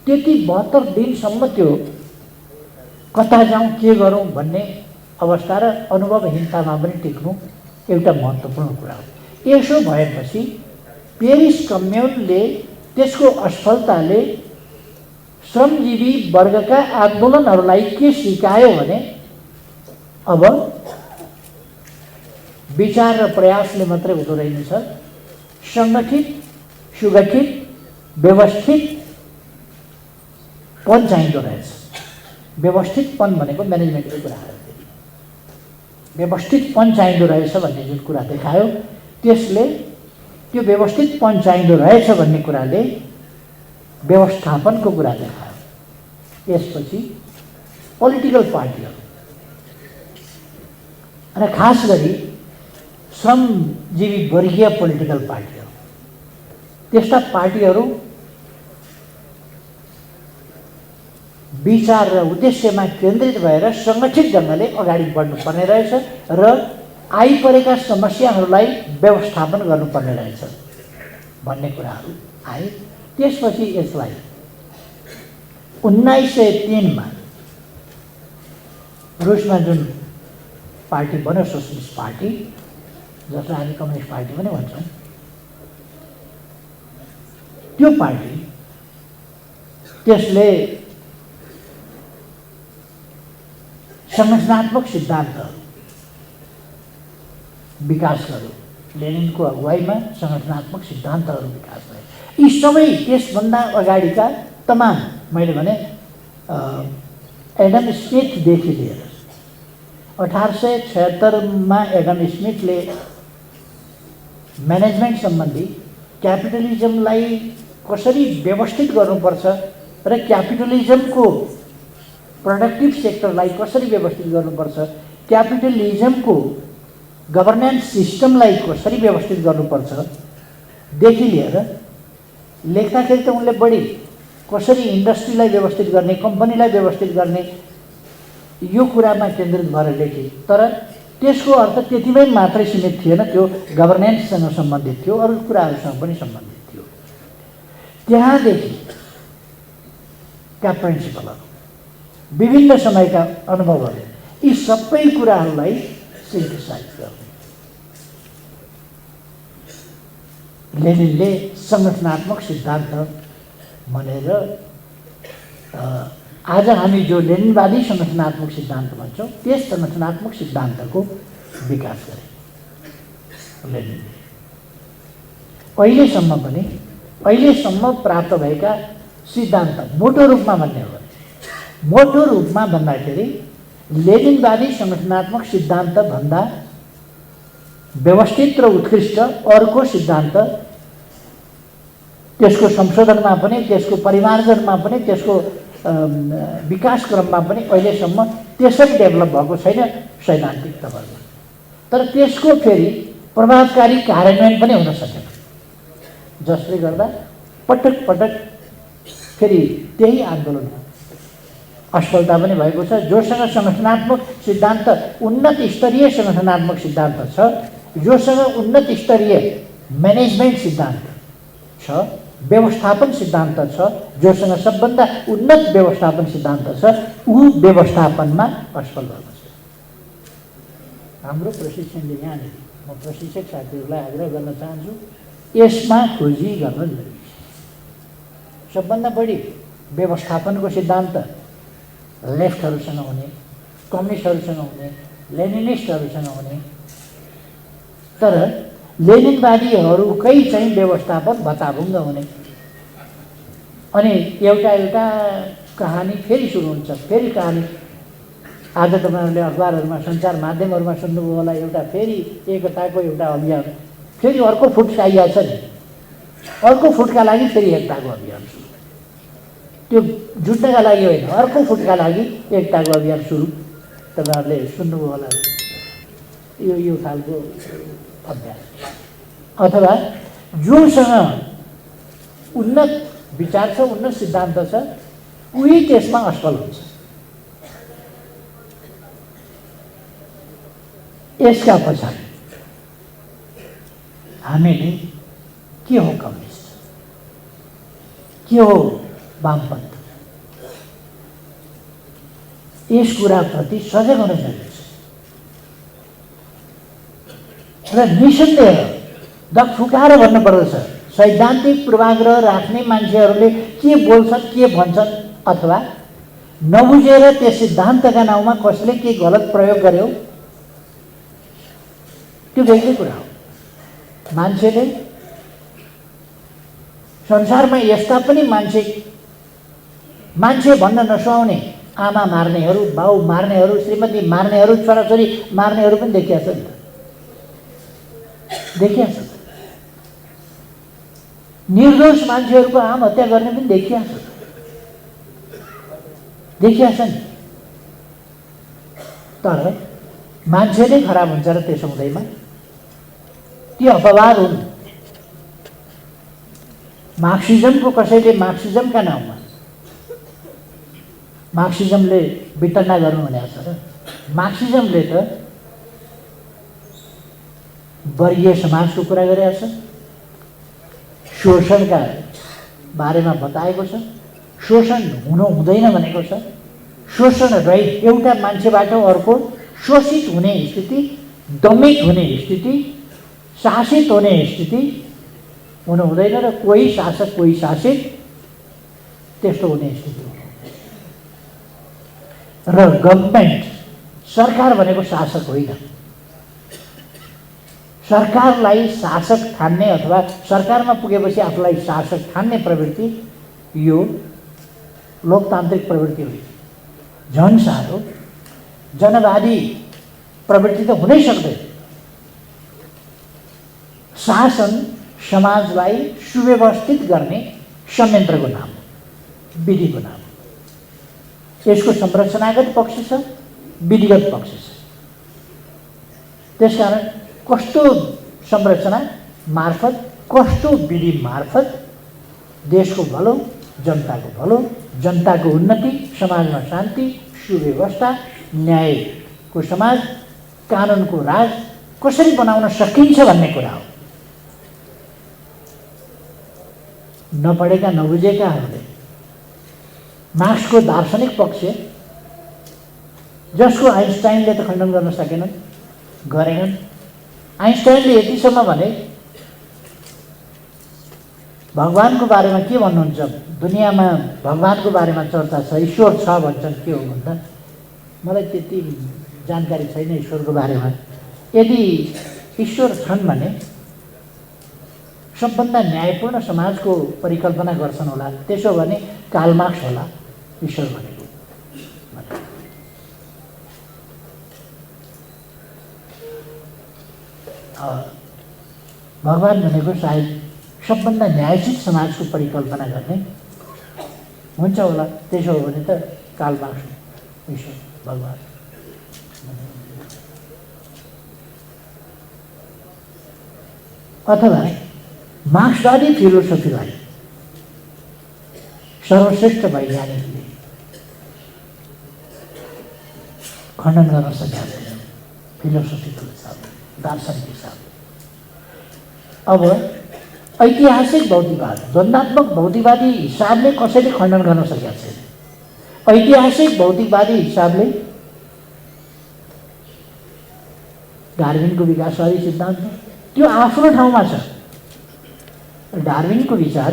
त्यति 72 दिनसम्म त्यो कता जाउँ, के गरौँ भन्ने अवस्था र अनुभवहीनतामा पनि टिक्नु एउटा महत्त्वपूर्ण कुरा हो। यसो भएपछि पेरिस कम्युनले, त्यसको असफलताले श्रमजीवी वर्गका आन्दोलनहरूलाई के सिकायो भने अब विचार र प्रयासले मात्रै हुँदो रहेछ, सङ्गठित, सुगठित, व्यवस्थितपन चाहिँदो रहेछ। व्यवस्थितपन भनेको म्यानेजमेन्टको कुरा हो। व्यवस्थितपन चाहिँदो रहेछ भन्ने जुन कुरा देखायो, त्यसले त्यो व्यवस्थितपन चाहिँदो रहेछ भन्ने कुराले व्यवस्थापनको कुरा देखायो। यसपछि पोलिटिकल पार्टीहरू र खास गरी श्रमजीवी वर्गीय पोलिटिकल पार्टीहरू, त्यस्ता पार्टीहरू विचार र उद्देश्यमा केन्द्रित भएर सङ्गठित ढङ्गले अगाडि बढ्नुपर्ने रहेछ र आइपरेका समस्याहरूलाई व्यवस्थापन गर्नुपर्ने रहेछ भन्ने कुराहरू आए। त्यसपछि यसलाई 1903 रुसमा जुन पार्टी बन्यो, सोसलिस्ट पार्टी, जसलाई हामी कम्युनिस्ट पार्टी पनि भन्छौँ, त्यो पार्टी त्यसले संरचनात्मक सिद्धान्तहरू विकास गर्यो। लेनिनको अगुवाईमा संगठनात्मक सिद्धान्तहरू विकास भए। यी सबै त्यसभन्दा अगाडिका तमाम, मैले भने एडम स्मिथदेखि लिएर 1876 एडम स्मिथले म्यानेजमेन्ट सम्बन्धी, क्यापिटलिजमलाई कसरी व्यवस्थित गर्नुपर्छ र क्यापिटलिजमको प्रोडक्टिभ सेक्टरलाई कसरी व्यवस्थित गर्नुपर्छ, क्यापिटलिजमको गभर्नेन्स सिस्टमलाई कसरी व्यवस्थित गर्नुपर्छ देखि लिएर लेख्दाखेरि त उनले बढी कसरी इन्डस्ट्रीलाई व्यवस्थित गर्ने, कम्पनीलाई व्यवस्थित गर्ने, यो कुरामा केन्द्रित भएर लेखे। तर त्यसको अर्थ त्यतिमै मात्रै सीमित थिएन, त्यो गभर्नेन्ससँग सम्बन्धित थियो, अरू कुराहरूसँग पनि सम्बन्धित थियो। त्यहाँदेखिका प्रिन्सिपलहरू, विभिन्न समयका अनुभवहरू, यी सबै कुराहरूलाई सिन्थेसाइज गर्ने लेनिनले सङ्गठनात्मक सिद्धान्त भनेर आज हामी जो लेनिनवादी सङ्गठनात्मक सिद्धान्त भन्छौँ, त्यस सङ्गठनात्मक सिद्धान्तको विकास गरे लेनिनले। अहिलेसम्म प्राप्त भएका सिद्धान्त मोटो रूपमा भन्ने हो भने, मोटो रूपमा भन्दाखेरि लेनिनवादी सङ्गठनात्मक सिद्धान्त भन्दा व्यवस्थित र उत्कृष्ट अर्को सिद्धान्त, त्यसको संशोधनमा पनि, त्यसको परिमार्जनमा पनि, त्यसको विकास क्रममा पनि अहिलेसम्म त्यसरी डेभलप भएको छैन सैद्धान्तिक तवरमा। तर त्यसको फेरि प्रभावकारी कार्यान्वयन पनि हुन सकेन, जसले गर्दा पटक पटक फेरि त्यही आन्दोलनमा असफलता पनि भएको छ। जोसँग सङ्गठनात्मक सिद्धान्त, उन्नत स्तरीय सङ्गठनात्मक सिद्धान्त छ, जोसँग उन्नत स्तरीय म्यानेजमेन्ट सिद्धान्त छ, व्यवस्थापन सिद्धान्त छ, जोसँग सबभन्दा उन्नत व्यवस्थापन सिद्धान्त छ, ऊ व्यवस्थापनमा असफल भएको छ। हाम्रो प्रशिक्षणले यहाँनिर म प्रशिक्षक साथीहरूलाई आग्रह गर्न चाहन्छु, यसमा खोजी गर्न जरुरी छ। सबभन्दा बढी व्यवस्थापनको सिद्धान्त लेफ्टहरूसँग हुने, कम्युनिस्टहरूसँग हुने, लेनिनिस्टहरूसँग हुने, तर लेनिनवादीहरूकै चाहिँ व्यवस्थापन भत्ताभुङ्ग हुने। अनि एउटा कहानी फेरि सुरु हुन्छ, फेरि कहानी आज तपाईँहरूले अखबारहरूमा सञ्चार माध्यमहरूमा सुन्नुभयो होला, एउटा फेरि एकताको एउटा अभियान, फेरि अर्को फुट आइहाल्छ नि, अर्को फुटका लागि फेरि एकताको अभियान सुरु। त्यो जुट्नका लागि होइन, अर्को फुटका लागि एकताको अभियान सुरु। तपाईँहरूले सुन्नुभयो होला यो खालको अभ्यास। अथवा जोसँग उन्नत विचार छ, उन्नत सिद्धान्त छ, उही त्यसमा असफल हुन्छ। यसका पछाडि हामीले के हो कम्युनिस्ट, के हो वामपन्थ, यस कुराप्रति सजग हुन जरुरी छ। र निसन्देह दगफुकाएर भन्नुपर्दछ, सैद्धान्तिक पूर्वाग्रह राख्ने मान्छेहरूले के बोल्छन्, के भन्छन्, अथवा नबुझेर त्यस सिद्धान्तका नाउँमा कसले के गलत प्रयोग गर्यो, त्यो बेग्लै कुरा हो। मान्छेले संसारमा यस्ता पनि मान्छे भन्न नसुहाउने आमा मार्नेहरू, बाउ मार्नेहरू, श्रीमती मार्नेहरू, छोराछोरी मार्नेहरू पनि देखिया छ नि त, देखिया छ। निर्दोष मान्छेहरूको आम हत्या गर्ने पनि देखिया छ नि। तर मान्छे नै खराब हुन्छ र त्यसो हुँदैमा ती अपवाद हुन्। मार्क्सिजमको कसैले मार्क्सिजमका नाउँमा मार्क्सिजमले वितरणा गर्नु भनेको छ र मार्क्सिजमले त वर्गीय समाजको कुरा गरेको छ, शोषणका बारेमा बताएको छ, शोषण हुनु हुँदैन भनेको छ, शोषण रहित एउटा मान्छेबाट अर्को शोषित हुने स्थिति, दमित हुने स्थिति, शासित हुने स्थिति हुनु हुँदैन र कोही शासक कोही शासित त्यस्तो हुने स्थिति हो। र गभर्नमेन्ट, सरकार भनेको शासक होइन। सरकारलाई शासक ठान्ने अथवा सरकारमा पुगेपछि आफूलाई शासक ठान्ने प्रवृत्ति यो लोकतान्त्रिक प्रवृत्ति हो। झन् साह्रो जनवादी प्रवृत्ति त हुनै सक्दैन। शासन समाजलाई सुव्यवस्थित गर्ने संयन्त्रको नाम, विधिको नाम। यसको संरचनागत पक्ष छ, विधिगत पक्ष छ। त्यसकारण कस्तो संरचना मार्फत, कस्तो विधि मार्फत देशको भलो, जनताको भलो, जनताको उन्नति, समाजमा शान्ति, सुव्यवस्था, न्यायको समाज, कानुनको राज कसरी बनाउन सकिन्छ भन्ने कुरा हो। नपढेका नबुझेकाहरूले मार्क्सको दार्शनिक पक्ष, जसको आइन्स्टाइनले त खण्डन गर्न सकेनन्, गरेनन्। आइन्स्टाइनले यतिसम्म भने भगवानको बारेमा के भन्नुहुन्छ, दुनियाँमा भगवानको बारेमा चर्चा छ, ईश्वर छ भन्छन्। के हो भन्दा मलाई त्यति जानकारी छैन ईश्वरको बारेमा। यदि ईश्वर छन् भने सबभन्दा न्यायपूर्ण समाजको परिकल्पना गर्छन् होला, त्यसो भने कार्ल मार्क्स होला ईश्वर भनेको। भगवान भनेको सायद सबभन्दा न्यायोचित समाजको परिकल्पना गर्ने हुन्छ होला। त्यसो हो भने त कार्ल मार्क्स ईश्वर भगवान। अथवा मार्क्सवादी फिलोसफीलाई सर्वश्रेष्ठ वैज्ञानिकले खण्डन गर्न सकेका छैनन् फिलोसफीको हिसाबले, दार्शनिक हिसाबले। अब ऐतिहासिक भौतिकवाद, द्वन्द्वात्मक भौतिकवादी हिसाबले कसैले खण्डन गर्न सकेका छैन। ऐतिहासिक भौतिकवादी हिसाबले डार्विनको विकासवादी सिद्धान्त त्यो आफ्नो ठाउँमा छ। डार्विनको विचार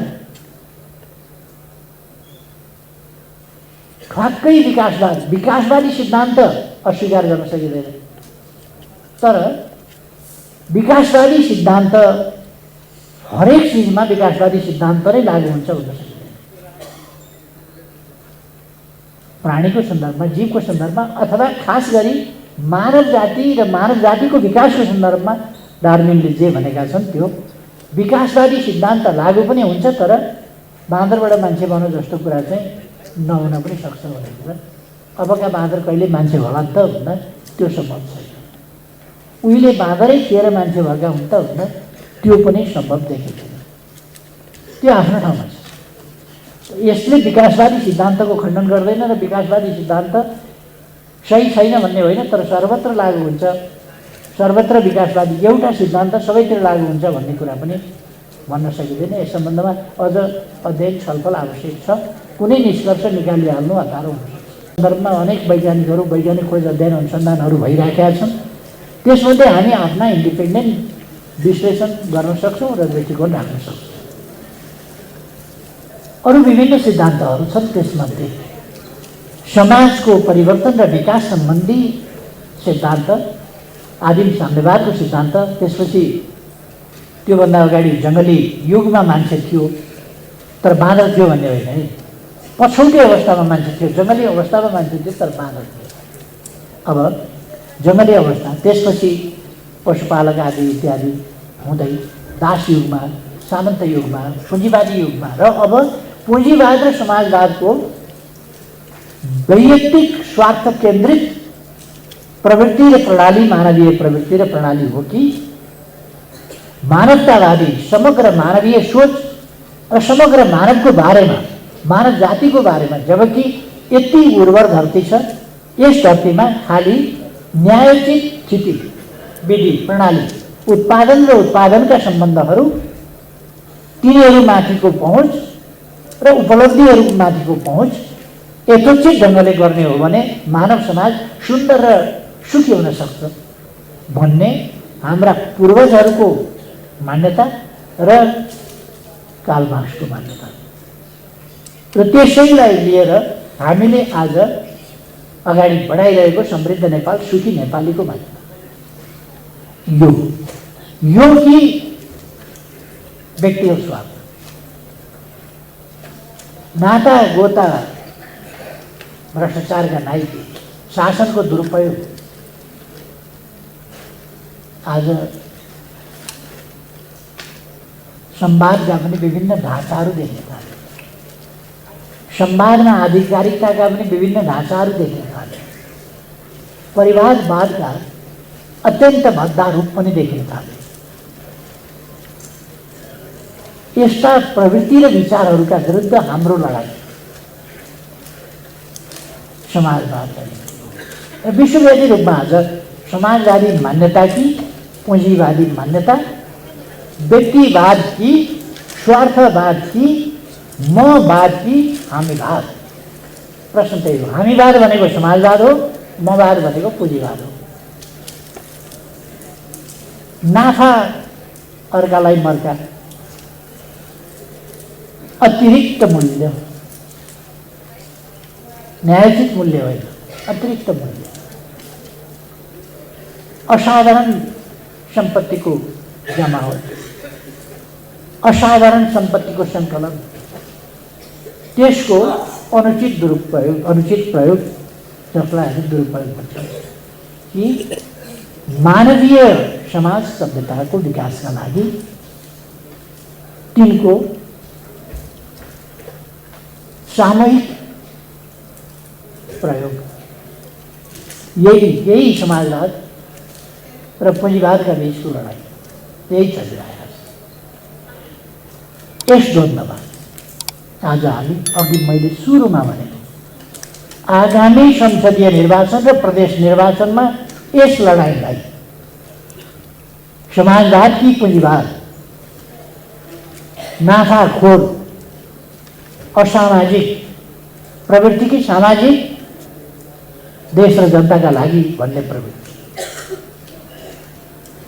ठ्याक्कै विकासवादी सिद्धान्त अस्वीकार गर्न सकिँदैन। तर विकासवादी सिद्धान्त हरेक चिजमा विकासवादी सिद्धान्त नै लागू हुन्छ भन्न सकिँदैन। प्राणीको सन्दर्भमा, जीवको सन्दर्भमा, अथवा खास गरी मानव जाति र मानव जातिको विकासको सन्दर्भमा डार्विनले जे भनेका छन् त्यो विकासवादी सिद्धान्त लागू पनि हुन्छ, तर बाँदरबाट मान्छे बन्नु जस्तो कुरा चाहिँ नहुन पनि सक्छ भन्ने कुरा। अबका बाँदर कहिले मान्छे होला त भन्दा त्यो सम्भव छैन। उहिले बाँदरै थिएर मान्छे भएका हुन् त भन्दा त्यो पनि सम्भव देखिँदैन। त्यो आफ्नो ठाउँमा छ। यसले विकासवादी सिद्धान्तको खण्डन गर्दैन र विकासवादी सिद्धान्त सही छैन भन्ने होइन, तर सर्वत्र लागू हुन्छ। सर्वत्र विकासवादी एउटा सिद्धान्त सबैतिर लागू हुन्छ भन्ने कुरा पनि भन्न सकिँदैन। यस सम्बन्धमा अझ अध्ययन छलफल आवश्यक छ। कुनै निष्कर्ष निकालिहाल्नु अप्ठ्यारो हुन्छ। सन्दर्भमा अनेक वैज्ञानिक खोज अध्ययन अनुसन्धानहरू भइराखेका छन्। त्यसमध्ये हामी आफ्ना इन्डिपेन्डेन्ट विश्लेषण गर्न सक्छौँ र दृष्टिकोण राख्न सक्छौँ। अरू विभिन्न सिद्धान्तहरू छन्। त्यसमध्ये समाजको परिवर्तन र विकास सम्बन्धी सिद्धान्त, आदिम साम्यवादको सिद्धान्त, त्यसपछि त्योभन्दा अगाडि जङ्गली युगमा मान्छे थियो तर बाँदर थियो भन्ने होइन है। पछौटे अवस्थामा मान्छे थियो, जङ्गली अवस्थामा मान्छे थियो तर बाँदर थियो। अब जङ्गली अवस्था, त्यसपछि पशुपालक आदि इत्यादि हुँदै दास युगमा, सामन्त युगमा, पुँजीवादी युगमा र अब पुँजीवाद र समाजवादको वैयक्तिक स्वार्थ केन्द्रित प्रवृत्ति र प्रणाली मानवीय प्रवृत्ति र प्रणाली हो कि मानवतावादी समग्र मानवीय सोच र समग्र मानवको बारेमा, मानव जातिको बारेमा, जबकि यति उर्वर धरती छ, यस धरतीमा खाली न्यायोचित स्थिति, विधि, प्रणाली, उत्पादन र उत्पादनका सम्बन्धहरू, तिनीहरूमाथिको पहुँच र उपलब्धिहरूमाथिको पहुँच यथोचित ढङ्गले गर्ने हो भने मानव समाज सुन्दर र सुखी हुन सक्छ भन्ने हाम्रा पूर्वजहरूको मान्यता र कार्ल मार्क्सको मान्यता। र त्यसैलाई लिएर हामीले आज अगाडि बढाइरहेको समृद्ध नेपाल, सुखी नेपालीको मान्यता यो कि व्यक्तिगत स्वार्थ, नाता गोता, भ्रष्टाचारका नाइके, शासनको दुरुपयोग। आज संवादका पनि विभिन्न ढाँचाहरू देख्न थाले। संवादमा आधिकारिकताका पनि विभिन्न ढाँचाहरू देख्न थाले। परिवारवादका अत्यन्त भद्दा रूप पनि देखिन थाले। यस्ता प्रवृत्ति र विचारहरूका विरुद्ध हाम्रो लडाईँ समाजवाद। विश्वव्यापी रूपमा आज समाजवादी मान्यता कि पुँजीवादी मान्यता, व्यक्तिवाद कि स्वार्थवाद कि मवाद कि हामीवाद। प्रश्न त्यही हो। हामीवाद भनेको समाजवाद हो, मवाद भनेको पुँजीवाद हो। नाफा अर्कालाई मर्का, अतिरिक्त मूल्य, न्यायोचित मूल्य होइन, अतिरिक्त मूल्य, असाधारण सम्पत्तिको जमावट, असाधारण सम्पत्तिको सङ्कलन, त्यसको अनुचित दुरुपयोग, अनुचित प्रयोग, जसलाई हामी दुरुपयोग भन्छौँ कि मानवीय समाज सभ्यताको विकासका लागि तिनको सामूहिक प्रयोग, यही समाजवाद र पुँजीवादका बीचको लडाईँ यही चलिरहेको छ। यस द्वन्द्वमा आज हामी, अघि मैले सुरुमा भनेको, आगामी संसदीय निर्वाचन र प्रदेश निर्वाचनमा यस लडाईँलाई समाजवाद कि पुँजीवाद, नाफाखोर असामाजिक प्रवृत्ति कि सामाजिक, देश र जनताका लागि भन्ने प्रवृत्ति,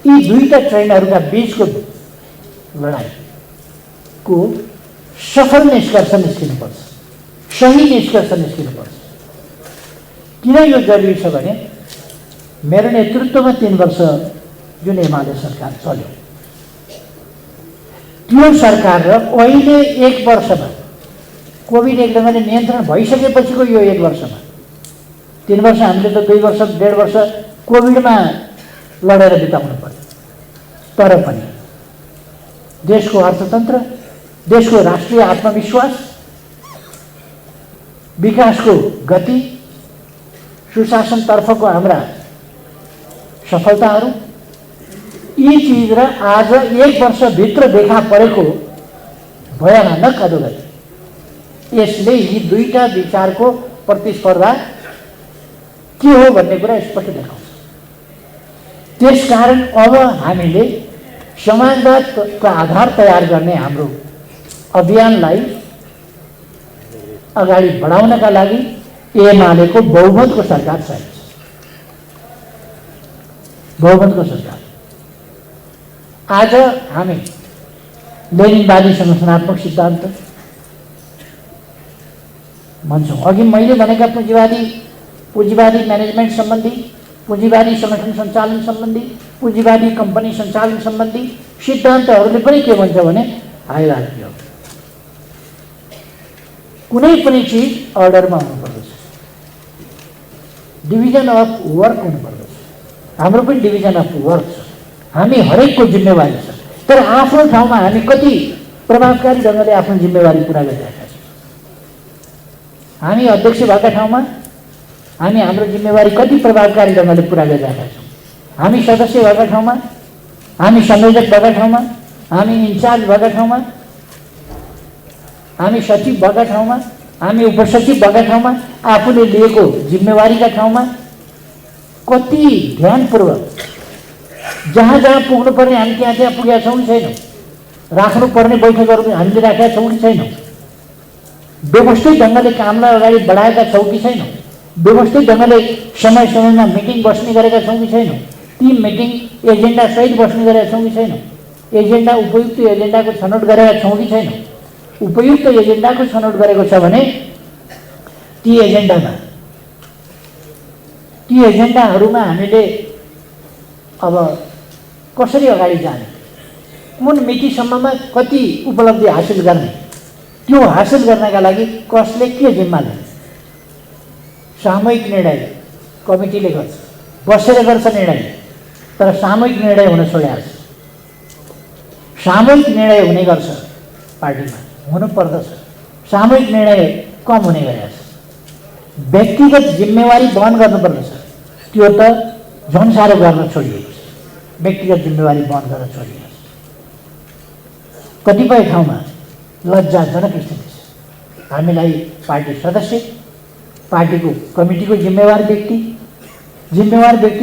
यी दुईटा ट्रेन्डहरूका बीचको लडाईँको सफल निष्कर्ष निस्किनुपर्छ, सही निष्कर्ष निस्किनुपर्छ। किन यो जरुरी छ भने मेरो नेतृत्वमा 3 वर्ष जुन एमाले सरकार चल्यो, त्यो सरकार र अहिले 1 वर्षमा कोभिड एकदमै नियन्त्रण भइसकेपछिको यो 1 वर्षमा 3 वर्ष हामीले त 2 वर्ष 1.5 वर्ष कोभिडमा लडेर बिताउनु पर्यो। तर पनि देशको अर्थतन्त्र, देशको राष्ट्रिय आत्मविश्वास, विकासको गति, सुशासनतर्फको हाम्रा सफलताहरू, यी चिज र आज 1 वर्षभित्र देखा परेको भयानक अधोगति, यसले यी दुईटा विचारको प्रतिस्पर्धा के हो भन्ने कुरा स्पष्ट देखाउँछ। त्यसकारण अब हामीले समाजवादको आधार तयार गर्ने हाम्रो अभियानलाई अगाडि बढाउनका लागि एमालेको बहुमतको सरकार चाहिन्छ। बहुमतको सरकार। आज हामी लेनिनवादी संगठनात्मक सिद्धान्त भन्छौँ। अघि मैले भनेका पुँजीवादी म्यानेजमेन्ट सम्बन्धी, पुँजीवादी संगठन सञ्चालन सम्बन्धी, पुँजीवादी कम्पनी सञ्चालन सम्बन्धी सिद्धान्तहरूले पनि के भन्छ भने हायरार्की हो। कुनै पनि चिज अर्डरमा हुनुपर्दछ, डिभिजन अफ वर्क हुनुपर्दछ। हाम्रो पनि डिभिजन अफ वर्क छ, हामी हरेकको जिम्मेवारी छ। तर आफ्नो ठाउँमा हामी कति प्रभावकारी ढङ्गले आफ्नो जिम्मेवारी पुरा गरिरहेका छौँ। हामी अध्यक्ष भएका ठाउँमा हामी हाम्रो जिम्मेवारी कति प्रभावकारी ढङ्गले पुरा गरिरहेका छौँ। हामी सदस्य भएका ठाउँमा, हामी संयोजक भएका ठाउँमा, हामी इन्चार्ज भएका ठाउँमा, हामी सचिव भएका ठाउँमा, हामी उपसचिव भएका ठाउँमा, आफूले लिएको जिम्मेवारीका ठाउँमा कति ध्यानपूर्वक जहाँ जहाँ पुग्नुपर्ने हामी त्यहाँ पुगेका छौँ कि छैनौँ, राख्नुपर्ने बैठकहरू हामीले राखेका छौँ कि छैनौँ, व्यवस्थित ढङ्गले कामलाई अगाडि बढाएका छौँ कि छैनौँ, व्यवस्थित ढङ्गले समय समयमा मिटिङ बस्ने गरेका छौँ कि छैनौँ, ती मिटिङ एजेन्डा सहित बस्ने गरेका छौँ कि छैनौँ, एजेन्डा उपयुक्त एजेन्डाको छनौट गरेका छौँ कि छैनौँ। उपयुक्त एजेन्डाको छनौट गरेको छ भने ती एजेन्डाहरूमा हामीले अब कसरी अगाडि जाने, कुन मितिसम्ममा कति उपलब्धि हासिल गर्ने, त्यो हासिल गर्नका लागि कसले के जिम्मा लिने। सामूहिक निर्णय कमिटीले गर्छ, बसेर गर्छ निर्णय, तर सामूहिक निर्णय हुन छोडेको छ। सामूहिक निर्णय हुने गर्छ पार्टीमा, हुनुपर्दछ। सामूहिक निर्णय कम हुने गरेको छ। व्यक्तिगत जिम्मेवारी वहन गर्नुपर्दछ, त्यो त झन् साह्रो गर्न छोडिएको छ। व्यक्तिगत जिम्मेवारी वहन गर्न छोडिएको छ। कतिपय ठाउँमा लज्जाजनक स्थिति छ। हामीलाई पार्टी सदस्य, पार्टीको कमिटीको जिम्मेवार व्यक्ति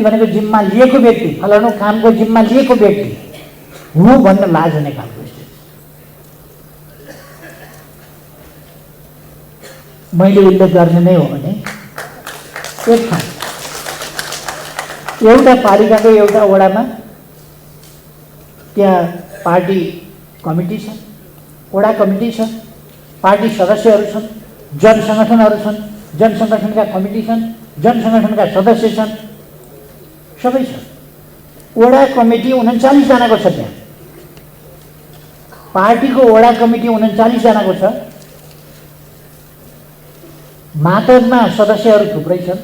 भनेको जिम्मा लिएको व्यक्ति, फलानु कामको जिम्मा लिएको व्यक्ति हुँ भन्न लाज हुने खालको स्थिति। मैले उल्लेख गर्ने नै हो भने एक ठाउँ एउटा पालिकाको एउटा वडामा त्यहाँ पार्टी कमिटी छ, वडा कमिटी छ, पार्टी सदस्यहरू छन्, जनसङ्गठनहरू छन्, जनसङ्गठनका कमिटी छन्, जनसङ्गठनका सदस्य छन्, सबै छ। वडा कमिटी 39 जनाको छ। त्यहाँ पार्टीको वडा कमिटी 39 जनाको छ। मातहतमा सदस्यहरू थुप्रै छन्,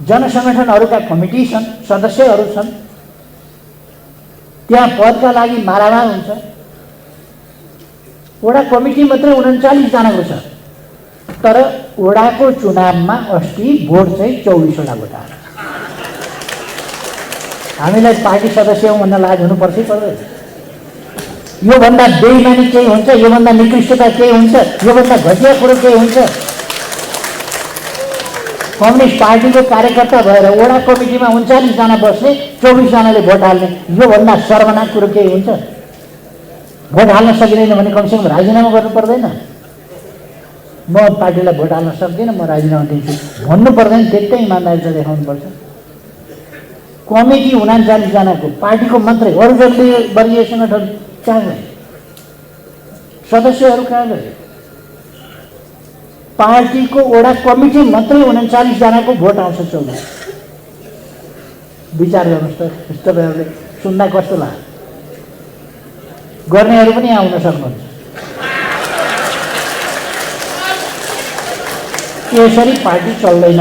जनसङ्गठनहरूका कमिटी छन्, सदस्यहरू छन्। त्यहाँ पदका लागि मारामार हुन्छ। वडा कमिटी मात्रै 39 जनाको छ। तर वडाको चुनावमा अस्ति भोट चाहिँ 24 वटा भोट आयो। हामीलाई पार्टी सदस्य हुन लाज हुनुपर्छ पर्दैन। योभन्दा बेइमानी केही हुन्छ, योभन्दा निकृष्टता केही हुन्छ, योभन्दा घटिया कुरो केही हुन्छ? कम्युनिस्ट पार्टीको कार्यकर्ता भएर वडा कमिटीमा 39 जना बस्ने, 24 जनाले भोट हाल्ने, योभन्दा शर्मनाक कुरो केही हुन्छ? भोट हाल्न सकिँदैन भने कमसेकम राजीनामा गर्नु पर्दैन? म पार्टीलाई भोट हाल्न सक्दिनँ, म राजीनामा दिन्छु भन्नु पर्दैन? त्यतै इमान्दारी देखाउनुपर्छ। कमिटी 39 जनाको पार्टीको मात्रै, अरू जसले वर्गीय सङ्गठन कहाँ गए, सदस्यहरू कहाँ गए? पार्टीको वडा कमिटी मात्रै 39 जनाको भोट आउँछ 24। विचार गर्नुहोस् त, तपाईँहरूले सुन्दा कस्तो लाग्यो? गर्नेहरू पनि आउन सक्नुहुन्छ। यसरी पार्टी चल्दैन,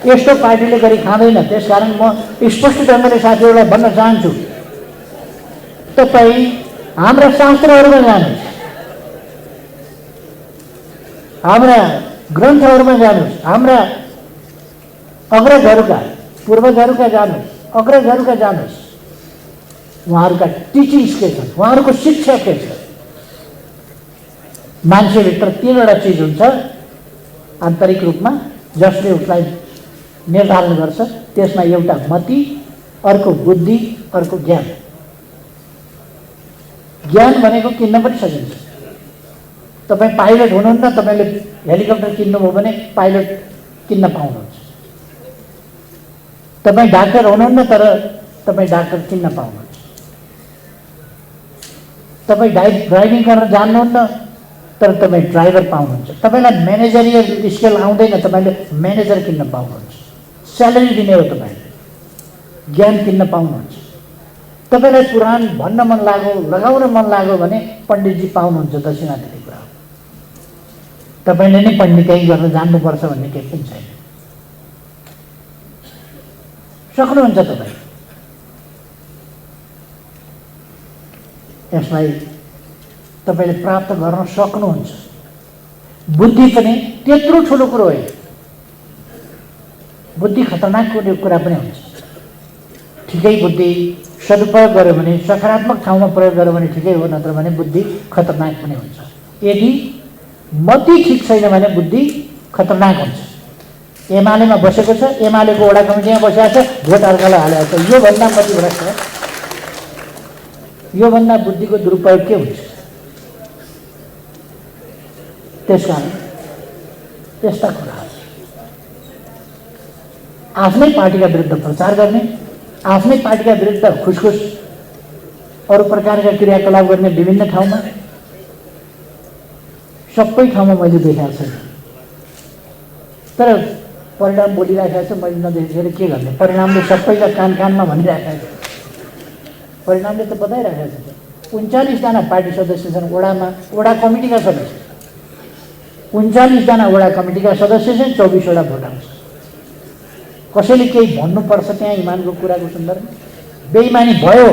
यस्तो पार्टीले गरी खाँदैन। त्यसकारण म स्पष्ट ढङ्गले साथीहरूलाई भन्न चाहन्छु, तपाईँ हाम्रा शास्त्रहरूमा जानुहोस्, हाम्रा ग्रन्थहरूमा जानुहोस्, हाम्रा अग्रजहरूका पूर्वजहरूका जानुहोस्, अग्रजहरूका जानुहोस्, उहाँहरूका टिचिङ्स के छन्, उहाँहरूको शिक्षा के छ। मान्छेभित्र तीनवटा चिज हुन्छ आन्तरिक रूपमा, जसले उसलाई निर्धारण गर्छ। त्यसमा एउटा मति, अर्को बुद्धि, अर्को ज्ञान। ज्ञान भनेको किन्न पनि सकिन्छ। तपाईँ पाइलट हुनुहुन्न, तपाईँले हेलिकप्टर किन्नुभयो भने पाइलट किन्न पाउनुहुन्छ। तपाईँ डाक्टर हुनुहुन्न, तर तपाईँ डाक्टर किन्न पाउनुहुन्छ। तपाईँ ड्राइभिङ गर्न जान्नुहुन्न, तर तपाईँ ड्राइभर पाउनुहुन्छ। तपाईँलाई म्यानेजरियल स्किल आउँदैन, तपाईँले म्यानेजर किन्न पाउनुहुन्छ। स्यालेरी दिने हो तपाईँले, ज्ञान किन्न पाउनुहुन्छ। तपाईँलाई पुराण भन्न मन लाग्यो, लगाउन मन लाग्यो भने पण्डितजी पाउनुहुन्छ, दक्षिणा दिने कुरा हो। तपाईँले नै पण्डिताइ गर्न जान्नुपर्छ भन्ने केही पनि छैन, सक्नुहुन्छ तपाईँ। यसलाई तपाईँले प्राप्त गर्न सक्नुहुन्छ। बुद्धि पनि त्यत्रो ठुलो कुरो होइन, बुद्धि खतरनाक कुरा पनि हुन्छ। ठिकै बुद्धि सदुपयोग गर्यो भने, सकारात्मक ठाउँमा प्रयोग गर्यो भने ठिकै हो, नत्र भने बुद्धि खतरनाक पनि हुन्छ। यदि मति ठिक छैन भने बुद्धि खतरनाक हुन्छ। एमालेमा बसेको छ, एमालेको वडा कमिटीमा बसेको छ, भोट अर्कालाई हालेको छ, योभन्दा मति भ्रष्ट, योभन्दा बुद्धिको दुरुपयोग के हुन्छ? त्यसकारण यस्ता कुराहरू आफ्नै पार्टीका विरुद्ध प्रचार गर्ने, आफ्नै पार्टीका विरुद्ध खुसखुस अरू प्रकारका क्रियाकलाप गर्ने विभिन्न ठाउँमा, सबै ठाउँमा मैले देखाएको छु। तर परिणाम बोलिराखेको छ, मैले नदेखेर के गर्ने? परिणामले सबैका कान कानमा भनिराखेको छ। परिणामले त बताइराखेको छ। 39 जना पार्टी सदस्य छन् वडामा, वडा कमिटीका सदस्य 39 जना वडा कमिटीका सदस्य छन्, 24 वटा भोट आउँछ। कसैले केही भन्नुपर्छ त्यहाँ इमानको कुराको सन्दर्भमा? बेइमानी भयो।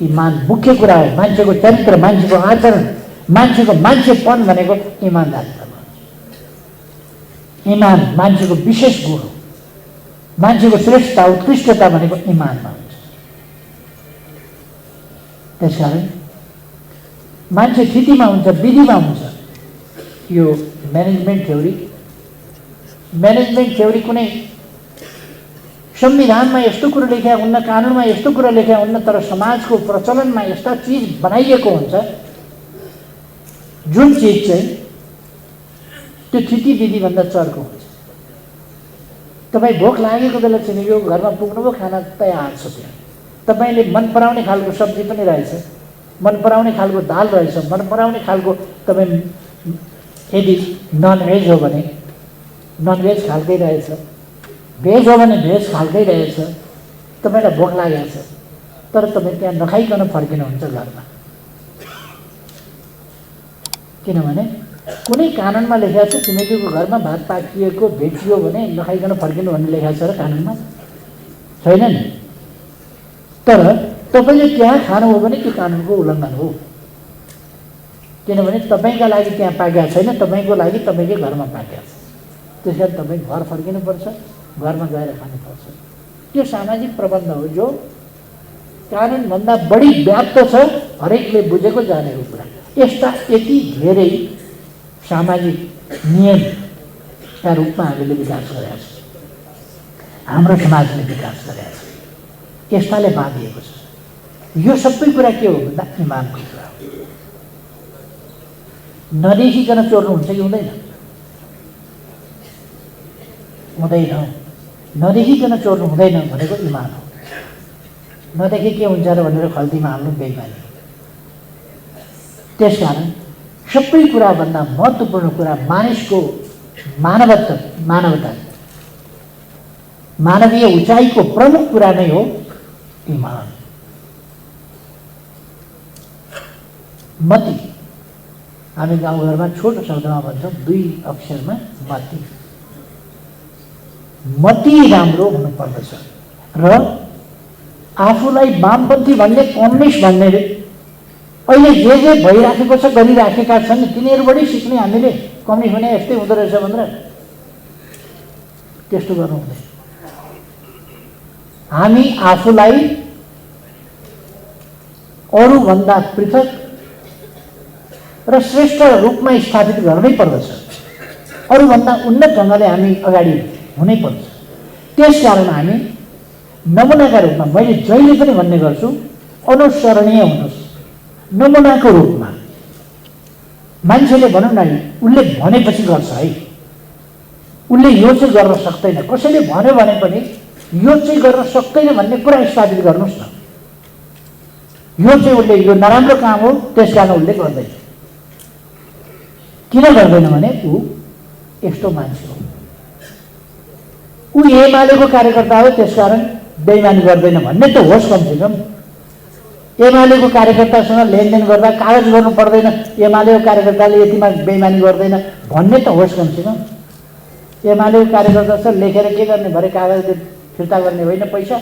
इमान मुख्य कुरा हो, मान्छेको चरित्र, मान्छेको आचरण, मान्छेको मान्छेपन भनेको इमानदारीमा। इमान मान्छेको विशेष गुण हो, मान्छेको श्रेष्ठता उत्कृष्टता भनेको इमानमा हुन्छ। त्यसकारण मान्छे स्थितिमा हुन्छ, विधिमा हुन्छ। यो म्यानेजमेन्ट थ्योरी कुनै संविधानमा यस्तो कुरो लेखेका हुन्न, कानुनमा यस्तो कुरा लेखेका हुन्न, तर समाजको प्रचलनमा यस्ता चिज बनाइएको हुन्छ जुन चिज चाहिँ त्यो स्थिति विधिभन्दा चर्को हुन्छ। तपाईँ भोक लागेको बेला छिमेकीको घरमा पुग्नुभयो, खाना तयार छ, त्यहाँ तपाईँले मन पराउने खालको सब्जी पनि रहेछ, मन पराउने खालको दाल रहेछ, मन पराउने खालको तपाईँ यदि ननभेज हो भने ननभेज खालकै रहेछ, भेज हो भने भेज खालकै रहेछ, तपाईँलाई भोक लागेको छ, तर तपाईँ त्यहाँ नखाइकन फर्किनुहुन्छ घरमा। किनभने कुनै कानुनमा लेखेको छ छिमेकीको घरमा भात पाकिएको भेटियो भने नखाइकन फर्किनु भन्ने लेखेको छ र कानुनमा छैन नि। तर तपाईँले त्यहाँ खानु हो भने त्यो कानुनको उल्लङ्घन हो, किनभने तपाईँका लागि त्यहाँ पाकेको छैन, तपाईँको लागि तपाईँकै घरमा पाकेको छ। त्यसकारण तपाईँ घर फर्किनुपर्छ, घरमा गएर खानुपर्छ। त्यो सामाजिक प्रबन्ध हो जो कानुनभन्दा बढी व्याप्त छ, हरेकले बुझेको जानेको कुरा। यस्ता यति धेरै सामाजिक नियमका रूपमा हामीले विकास गरेका छौँ, हाम्रो समाजले विकास गरेका छ, यस्ताले बाँधिएको छ। यो सबै कुरा के हो भन्दा इमानको कुरा हो। नदेखिकन चोर्नु हुन्छ कि हुँदैन? हुँदैन। नदेखिकन चोर्नु हुँदैन भनेको इमान हो। नदेखे के हुन्छ र भनेर खल्तीमा हाल्नु बेइमानी। त्यसकारण सबै कुराभन्दा महत्त्वपूर्ण कुरा मानिसको मानवता, मानवीय उचाइको प्रमुख कुरा नै हो इमान। मति हामी गाउँघरमा छोटो शब्दमा भन्छौँ 2 अक्षरमा मती। मती राम्रो हुनुपर्दछ र आफूलाई वामपन्थी भन्ने कम्युनिस्ट भन्ने अहिले जे भइराखेको छ गरिराखेका छन् तिनीहरूबाटै सिक्ने हामीले कम्युनिस्ट भने यस्तै हुँदो रहेछ भनेर त्यस्तो गर्नु हुँदैन। हामी आफूलाई अरूभन्दा पृथक र श्रेष्ठ रूपमा स्थापित गर्नै पर्दछ। अरूभन्दा उन्नत ढङ्गले हामी अगाडि हुनै पर्छ। त्यसकारण हामी नमुनाका रूपमा, मैले जहिले पनि भन्ने गर्छु, अनुसरणीय हुनुहोस्। नमुनाको रूपमा मान्छेले भनौँ न उसले भनेपछि गर्छ है, उसले यो चाहिँ गर्न सक्दैन, कसैले भन्यो भने पनि यो चाहिँ गर्न सक्दैन भन्ने कुरा स्थापित गर्नुहोस् न। यो चाहिँ उसले यो नराम्रो काम हो त्यसकारण उसले गर्दैन। किन गर्दैन भने ऊ यस्तो मान्छे हो, ऊ एमालेको कार्यकर्ता हो त्यसकारण बेइमानी गर्दैन भन्ने त होस्। कमसेकम एमालेको कार्यकर्तासँग लेनदेन गर्दा कागज गर्नु पर्दैन, एमालेको कार्यकर्ताले यतिमा बेइमानी गर्दैन भन्ने त होस्। कमसेकम एमालेको कार्यकर्तासँग लेखेर के गर्ने, भरे कागजले फिर्ता गर्ने होइन पैसा,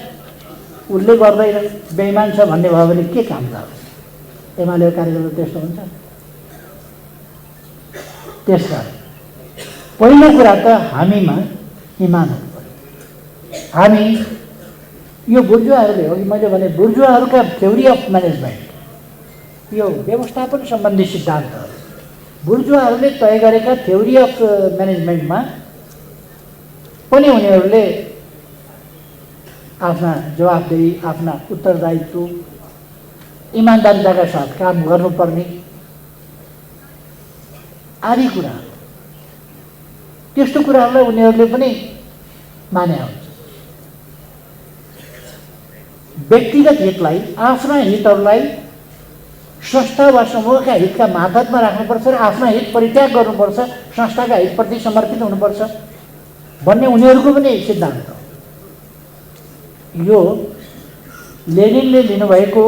उसले गर्दैन बेइमान छ भन्ने भयो भने के काम छ? एमालेको कार्यकर्ता त्यस्तो हुन्छ। त्यसकारण पहिलो कुरा त हामीमा इमान हुनु पर्यो। हामी यो बुर्जुवाहरूले, अघि मैले भने बुर्जुवाहरूका थ्योरी अफ म्यानेजमेन्ट, यो व्यवस्थापन सम्बन्धी सिद्धान्तहरू बुर्जुवाहरूले तय गरेका थ्योरी अफ म्यानेजमेन्टमा पनि उनीहरूले आफ्ना जवाफदेही, आफ्ना उत्तरदायित्व, इमान्दारिताका साथ काम गर्नुपर्ने आदि कुरा, त्यस्तो कुराहरूलाई उनीहरूले पनि माने हुन्छ। व्यक्तिगत हितलाई, आफ्ना हितहरूलाई संस्था वा समूहका हितका मार्फतमा राख्नुपर्छ र आफ्ना हित परित्याग गर्नुपर्छ, संस्थाका हितप्रति समर्पित हुनुपर्छ भन्ने उनीहरूको पनि सिद्धान्त हो। यो लेनिनले लिनुभएको,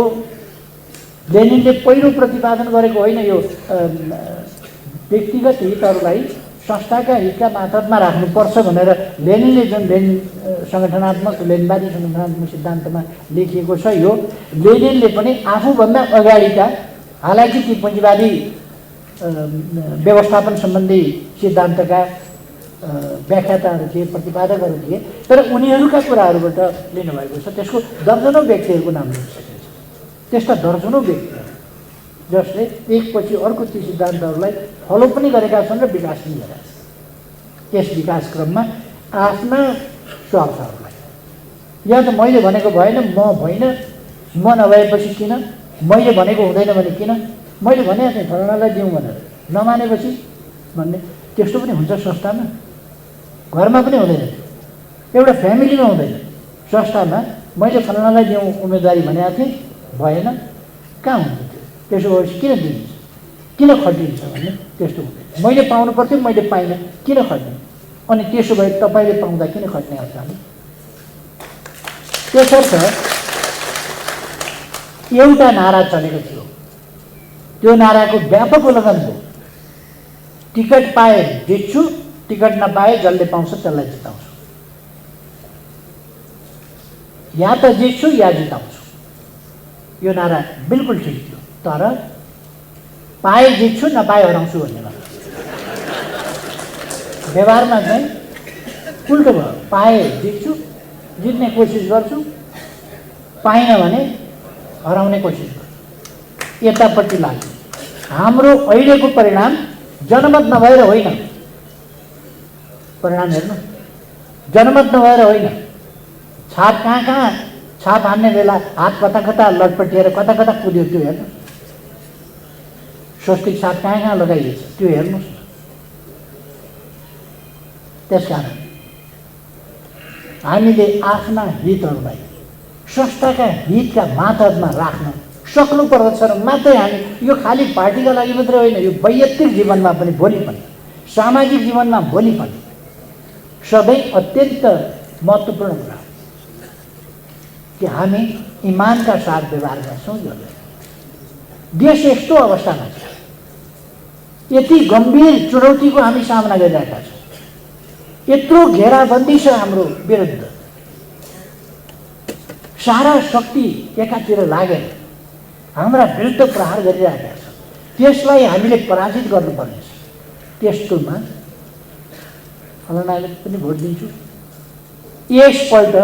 लेनिनले पहिलो प्रतिपादन गरेको होइन। यो व्यक्तिगत हितहरूलाई संस्थाका हितका मार्फतमा राख्नुपर्छ भनेर लेनिनले जुन सङ्गठनात्मक लेनवादी सङ्गठनात्मक सिद्धान्तमा लेखिएको छ, यो लेनिनले पनि आफूभन्दा अगाडिका, हालाकि ती पुँजीवादी व्यवस्थापन सम्बन्धी सिद्धान्तका व्याख्याताहरू थिए, प्रतिपादकहरू थिए, तर उनीहरूका कुराहरूबाट लिनुभएको छ। त्यसको दर्जनौँ व्यक्तिहरूको नाम लिन सकिन्छ। त्यस्ता दर्जनौँ व्यक्तिहरू जसले एकपछि अर्को ती सिद्धान्तहरूलाई फलो पनि गरेका छन् र विकास पनि गरेका छन्। त्यस विकास क्रममा आफ्ना स्वार्थहरूलाई, या त मैले भनेको भएन, म भइन, म नभएपछि किन, मैले भनेको हुँदैन भने किन, मैले भनेको थिएँ फलानालाई दिउँ भनेर नमानेपछि भन्ने, त्यस्तो पनि हुन्छ संस्थामा। घरमा पनि हुँदैन, एउटा फ्यामिलीमा हुँदैन, संस्थामा मैले फलानालाई दिउँ उम्मेदवारी भनेको थिएँ भएन, कहाँ हुन्छ त्यो? त्यसो भएपछि किन दिन्छ, किन खटिन्छ भन्ने त्यस्तो हुँदैन। मैले पाउनु पर्थ्यो, मैले पाइनँ, किन खट्ने? अनि त्यसो भए तपाईँले पाउँदा किन खट्ने हुन्छ? हामी त्यसर्थ एउटा नारा चलेको थियो, त्यो नाराको व्यापक उल्लङ्घन भयो। टिकट पाए जित्छु, टिकट नपाए जसले पाउँछ त्यसलाई जिताउँछु, या त जित्छु या जिताउँछु। यो नारा बिल्कुल ठिक थियो, तर पाए जित्छु नपाए हराउँछु भन्ने भयो। व्यवहारमा चाहिँ उल्टो भयो। पाए जित्छु, जित्ने कोसिस गर्छु, पाइनँ भने हराउने कोसिस गर्छु, यतापट्टि लाग्छ। हाम्रो अहिलेको परिणाम जनमत नभएर होइन, परिणाम हेर्नु, जनमत नभएर होइन, छाप कहाँ कहाँ छाप हान्ने बेला हात कता कता लटपटिएर कता कता कुद्यो त्यो हेर्नु, स्वस्तिक छाप कहाँ कहाँ लगाइएछ त्यो हेर्नुहोस्। त्यसकारण हामीले आफ्ना हितहरूलाई संस्थाका हितका मातहतमा राख्न सक्नु पर्दछ र मात्रै हामी, यो खालि पार्टीका लागि मात्रै होइन, यो वैयक्तिक जीवनमा पनि, भोलि पनि सामाजिक जीवनमा भोलि पनि सधैँ अत्यन्त महत्त्वपूर्ण कुरा हो कि हामी इमानका साथ व्यवहार गर्छौँ। यो देश यस्तो अवस्थामा छ, यति गम्भीर चुनौतीको हामी सामना गरिरहेका छौँ। यत्रो घेराबन्दी छ हाम्रो विरुद्ध, सारा शक्ति एकातिर लागेर हाम्रा विरुद्ध प्रहार गरिरहेका छ। त्यसलाई हामीले पराजित गर्नुपर्नेछ। त्यस्तोमा फलनाले पनि भोट दिन्छु, यसपल्ट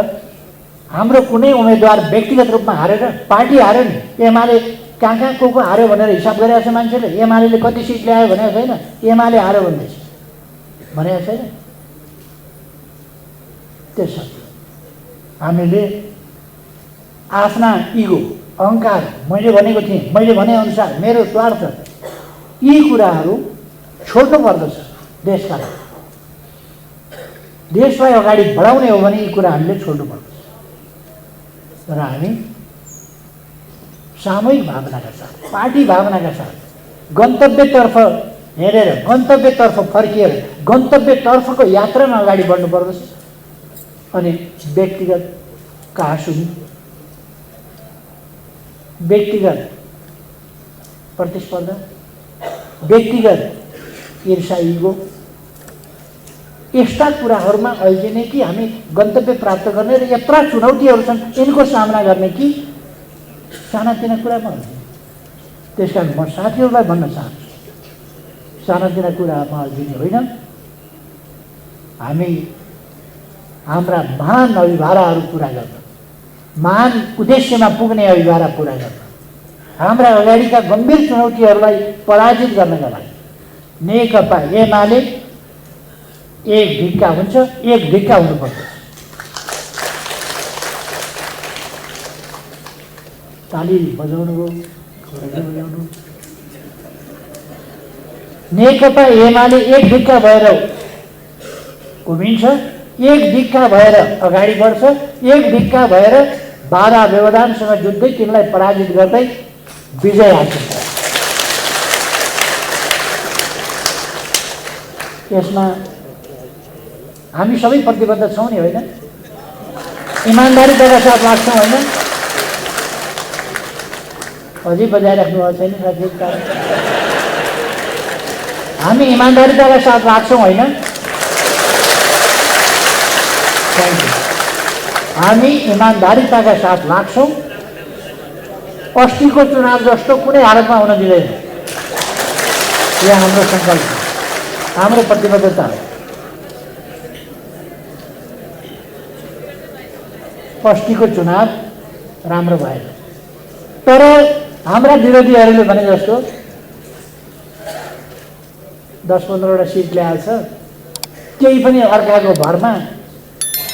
हाम्रो कुनै उम्मेदवार व्यक्तिगत रूपमा हारेर, पार्टी हार्यो नि, एमाले कहाँ को हार्यो भनेर हिसाब गरिरहेको छ मान्छेले। एमाले कति सिट ल्यायो भनेको छैन, एमाले हार्यो भन्दैछ भनेको छैन। त्यसर्थ हामीले आफ्ना इगो, अहङ्कार, मैले भनेको थिएँ, मैले भनेअनुसार मेरो स्वार्थ, यी कुराहरू छोड्नु पर्दछ। देशका लागि, देशलाई अगाडि बढाउने हो भने यी कुरा हामीले छोड्नु पर्दछ। र हामी सामूहिक भावनाका साथ, पार्टी भावनाका साथ गन्तव्यतर्फ हेरेर, गन्तव्यतर्फ फर्किएर गन्तव्यतर्फको यात्रामा अगाडि बढ्नु पर्दछ। अनि व्यक्तिगत कहासुनी, व्यक्तिगत प्रतिस्पर्धा, व्यक्तिगत ईर्षा, इगो, यस्ता कुराहरूमा अल्झिने कि हामी गन्तव्य प्राप्त गर्ने र यत्रा चुनौतीहरू छन् यिनको सामना गर्ने कि सानातिना कुरामा अल्झिने। त्यसकारण म साथीहरूलाई भन्न चाहन्छु, सानातिना कुरामा अल्झिने होइन। हामी हाम्रा महान अभिभाराहरू पुरा गर्न, महान उद्देश्यमा पुग्ने अभिभारा पुरा गर्न, हाम्रा अगाडिका गम्भीर चुनौतीहरूलाई पराजित गर्नका लागि नेकपा एमाले एक ढिक्का हुन्छ, एक ढिक्का हुनुपर्छ। ताली बजाउनु हो, बजाउनु। नेकपा एमाले एक ढिक्का भएर उभिन्छ, एक ढिक्का भएर अगाडि बढ्छ, एक ढिक्का भएर बाधा व्यवधानसँग जुझ्दै तिनलाई पराजित गर्दै विजय हासिल गर्छ। यसमा हामी सबै प्रतिबद्ध छौँ नि, होइन? इमान्दारिताका साथ लाग्छौँ, होइन? अझै बजाइराख्नु भएको छैन साथी। हामी इमान्दारिताका साथ लाग्छौँ, होइन? हामी इमान्दारिताका साथ लाग्छौँ। अस्तिको चुनाव जस्तो कुनै हालतमा हुन दिँदैन। यो हाम्रो सङ्कल्प हो, हाम्रो प्रतिबद्धता हो। अस्तिको चुनाव राम्रो भएन, तर हाम्रा विरोधीहरूले भने जस्तो 10-15वटा सिट ल्याएछ, केही पनि अर्काको भरमा,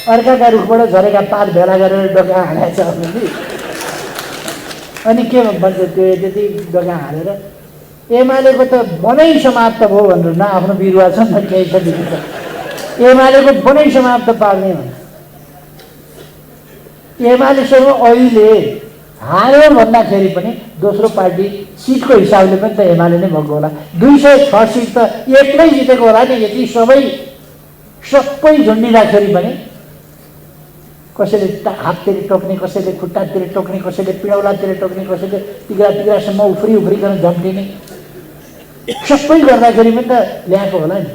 अर्काका रुखबाट झरेका पात भेला गरेर डोका हालेछ भने अनि के भन्छ, त्यो त्यति डोका हालेर एमालेको त बनै समाप्त भयो भनेर न आफ्नो बिरुवा छ न केही छ, एमालेको बनै समाप्त पार्ने भने एमालेसँग अहिले हार्यो भन्दाखेरि पनि दोस्रो पार्टी सिटको हिसाबले पनि त एमाले नै भएको होला। 206 सिट त एक्लै जितेको होला नि। यति सबै झुन्डिँदाखेरि पनि कसैले हाततिर टोक्ने, कसैले खुट्टातिर टोक्ने, कसैले पिडौलातिर टोक्ने, कसैले तिग्रासम्म उफ्रिकन झम्टिने, सबै गर्दाखेरि पनि त ल्याएको होला नि।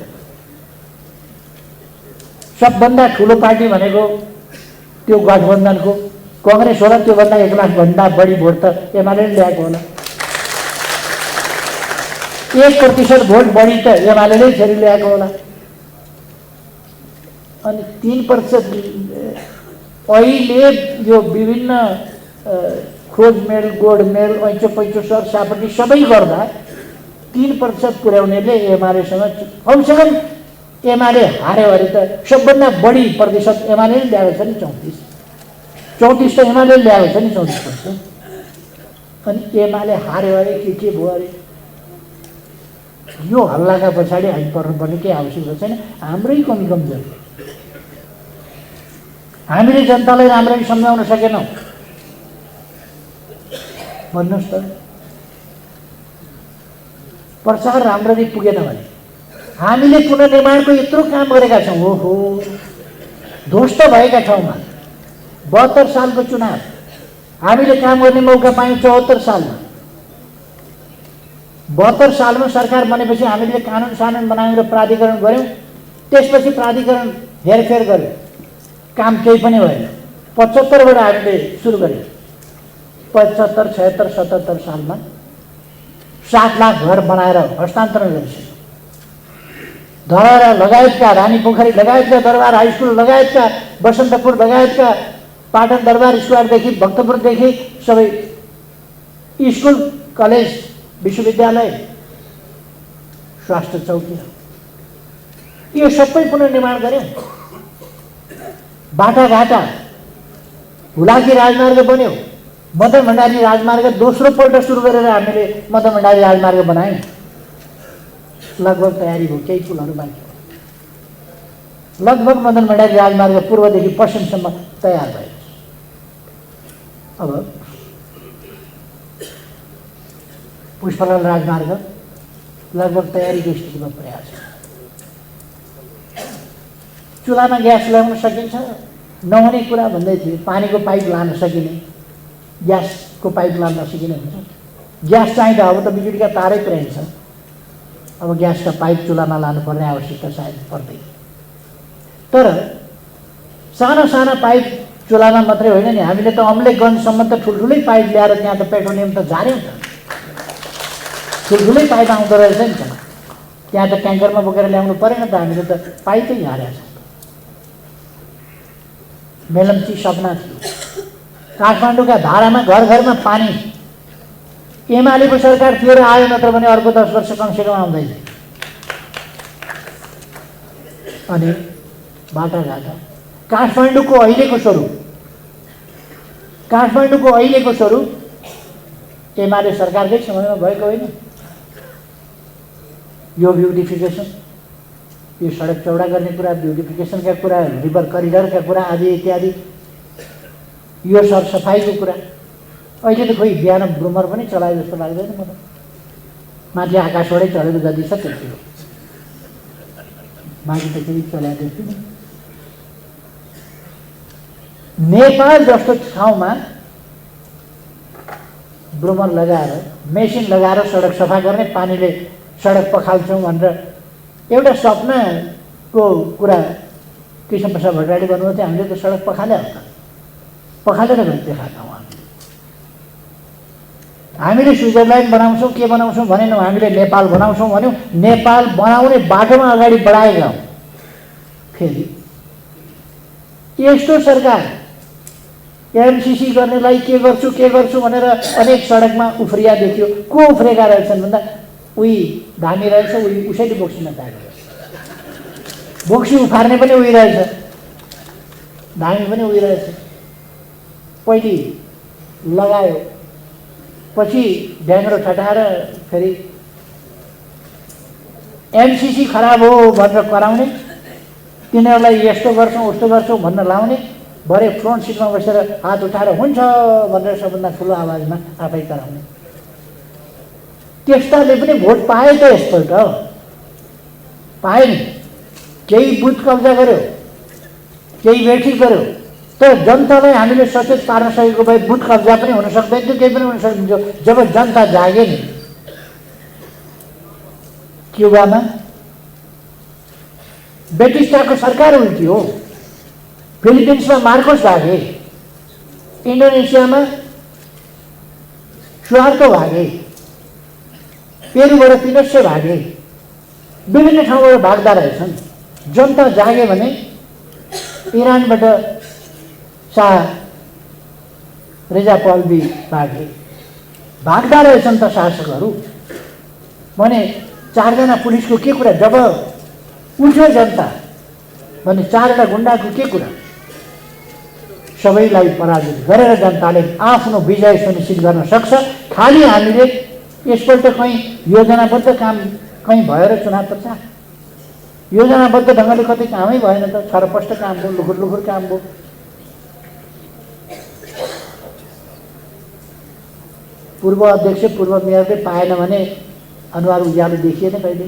सबभन्दा ठुलो पार्टी भनेको त्यो गठबन्धनको कङ्ग्रेस होला, त्योभन्दा 1 लाखभन्दा बढी भोट त एमाले ल्याएको होला। 1% भोट बढी त एमाले नै फेरि ल्याएको होला। अनि 3% अहिले यो विभिन्न खोजमेल, गोडमेल, ऐचो सरसापट्टि सबै गर्दा 3% पुर्याउनेले एमालेसँग कमसेकम एमाले हार्यो अरे त सबभन्दा बढी प्रतिशत एमाले ल्याएको छ नि, 34 त एमाले ल्याएको छ नि, 34%। अनि एमाले हार्यो अरे के भयो अरे, यो हल्लाका पछाडि हामी पर्नुपर्ने केही आवश्यकता छैन। हाम्रै कमी कमजोरी, हामीले जनतालाई राम्ररी सम्झाउन सकेनौँ भन्नुहोस् त। प्रचार राम्ररी पुगेन भने हामीले पुनर्निर्माणको यत्रो काम गरेका छौँ। ओहो, ध्वस्त भएका ठाउँमा 72 सालको चुनाव हामीले काम गर्ने मौका पायौँ। 74 सालमा 72 सालमा सरकार बनेपछि हामीले कानुन बनायौँ र प्राधिकरण गऱ्यौँ। त्यसपछि प्राधिकरण हेरफेर गर्यो, काम केही पनि भएन। 75 बाट हामीले सुरु गर्यौँ। 75, 76, 77 सालमा 7 लाख घर बनाएर हस्तान्तरण गरिसक्यौँ। धरहरा लगायतका, रानी पोखरी लगायतका, दरबार हाई स्कुल लगायतका, बसन्तपुर लगायतका, पाटन दरबार स्क्वायरदेखि भक्तपुरदेखि सबै स्कुल, कलेज, विश्वविद्यालय, स्वास्थ्य चौकी, यो सबै पुनर्निर्माण गऱ्यौँ। बाटाघाटा, हुलाकी राजमार्ग बन्यो। मदन भण्डारी राजमार्ग दोस्रो पल्ट सुरु गरेर हामीले मदन भण्डारी राजमार्ग बनायौँ। लगभग तयारी भयो, केही पुलहरू बाँकी हो। लगभग मदन भण्डारी राजमार्ग पूर्वदेखि पश्चिमसम्म तयार भयो। अब पुष्पलाल राजमार्ग लगभग तयारीको स्थितिमा प्रयास छ। चुल्हामा ग्यास ल्याउन सकिन्छ, नहुने कुरा भन्दै थियो। पानीको पाइप लान सकिने, ग्यासको पाइप लान नसकिने हुन्छ। ग्यास चाहिँ त अब त बिजुलीका तारै पुर्याइन्छ। अब ग्यासका पाइप चुल्हामा लानुपर्ने आवश्यकता सायद पर्दैन। तर साना साना पाइप चुल्हामा मात्रै होइन नि, हामीले त अम्लेखगञ्जसम्म त ठुल्ठुलै पाइप ल्याएर त्यहाँ त पेट्रोलियम त झार्यौँ त। ठुल्ठुलै पाइप आउँदो रहेछ नि त। त्यहाँ त ट्याङ्करमा बोकेर ल्याउनु परेन त, हामीले त पाइपै झारेका छौँ। मेलम्ची सपना थियो। काठमाडौँका धारामा घर घरमा पानी। एमालेको सरकार थियो र आयो, नत्र भने अर्को 10 वर्ष कमसेकम आउँदैन। अनि बाटाघाटा, काठमाडौँको अहिलेको स्वरूप एमाले सरकारकै समयमा भएको होइन। यो ब्युटिफिकेसन, यो सडक चौडा गर्ने कुरा, ब्युटिफिकेसनका कुरा, रिभर करिडरका कुरा आदि इत्यादि, यो सरसफाइको कुरा। अहिले त खोइ बिहान ब्रुमर पनि चलाए जस्तो लाग्दैन मलाई। माथि आकाशबाटै चढेको जति छ त्यति हो, बाँकी त केही चलाएको देखिँदैन। नेपाल जस्तो ठाउँमा ब्रुमर लगाएर, मेसिन लगाएर सडक सफा गर्ने, पानीले सडक पखाल्छौँ भनेर एउटा सपनाको कुरा कृष्णप्रसाद भट्टराईले भन्नुभएको थियो। हामीले त सडक पखाले पखालेर देखाएका हौँ। हामीले स्विजरल्यान्ड बनाउँछौँ, के बनाउँछौँ भनेनौँ, हामीले नेपाल बनाउँछौँ भन्यौँ। नेपाल बनाउने बाटोमा अगाडि बढाएका हौँ। फेरि यस्तो सरकार एमसिसी गर्नेलाई के गर्छु भनेर अनेक सडकमा उफ्रिया देखियो। को उफ्रेका रहेछन् भन्दा उही धामी रहेछ, उही उसैले बोक्सीमा तागेको, बोक्सी उफार्ने पनि उही रहेछ, धामी पनि उही रहेछ। पहिले लगायो, पछि ढ्याङ्ग्रो ठटाएर फेरि एमसिसी खराब हो भनेर कराउने, तिनीहरूलाई यस्तो गर्छौँ उस्तो गर्छौँ भन्न लाउने, भरे फ्रन्ट सिटमा बसेर हात उठाएर हुन्छ भनेर सबभन्दा ठुलो आवाजमा आफै कराउने। त्यस्ताले पनि भोट पाए त यसपल्ट पाए नि। केही बुथ कब्जा गर्यो, केही बेठिक गर्यो, तर जनतालाई हामीले सचेत पार्न सकेको भए बुथ कब्जा पनि हुन सक्दैन थियो, केही पनि हुन सक्दैन। जब जनता जागे नि, क्युबामा बेटिस्टाको सरकार उल्टियो, फिलिपिन्समा मार्कोस भागे, इन्डोनेसियामा सुहार्तो भागे, पेरुबाट पिनोसे भागे, विभिन्न ठाउँबाट भाग्दा रहेछन्। जनता जागे भने इरानबाट शाह रेजा पहलवी भागे, भाग्दा रहेछन् त शासकहरू। भने 4 जना पुलिसको के कुरा, जब उठ्यो जनता भने 4 वटा गुण्डाको के कुरा। सबैलाई पराजित गरेर जनताले आफ्नो विजय सुनिश्चित गर्न सक्छ। खालि हामीले यसपल्ट कहीँ योजनाबद्ध काम कहीँ भएर चुनाव प्रचार, योजनाबद्ध ढङ्गले कतै कामै भएन त, छरपष्ट काम भयो, लुखुर लुखुर काम भयो। पूर्व अध्यक्ष, पूर्व मेयरले पाएन भने अनुहार उज्यालो देखिएन कहिले।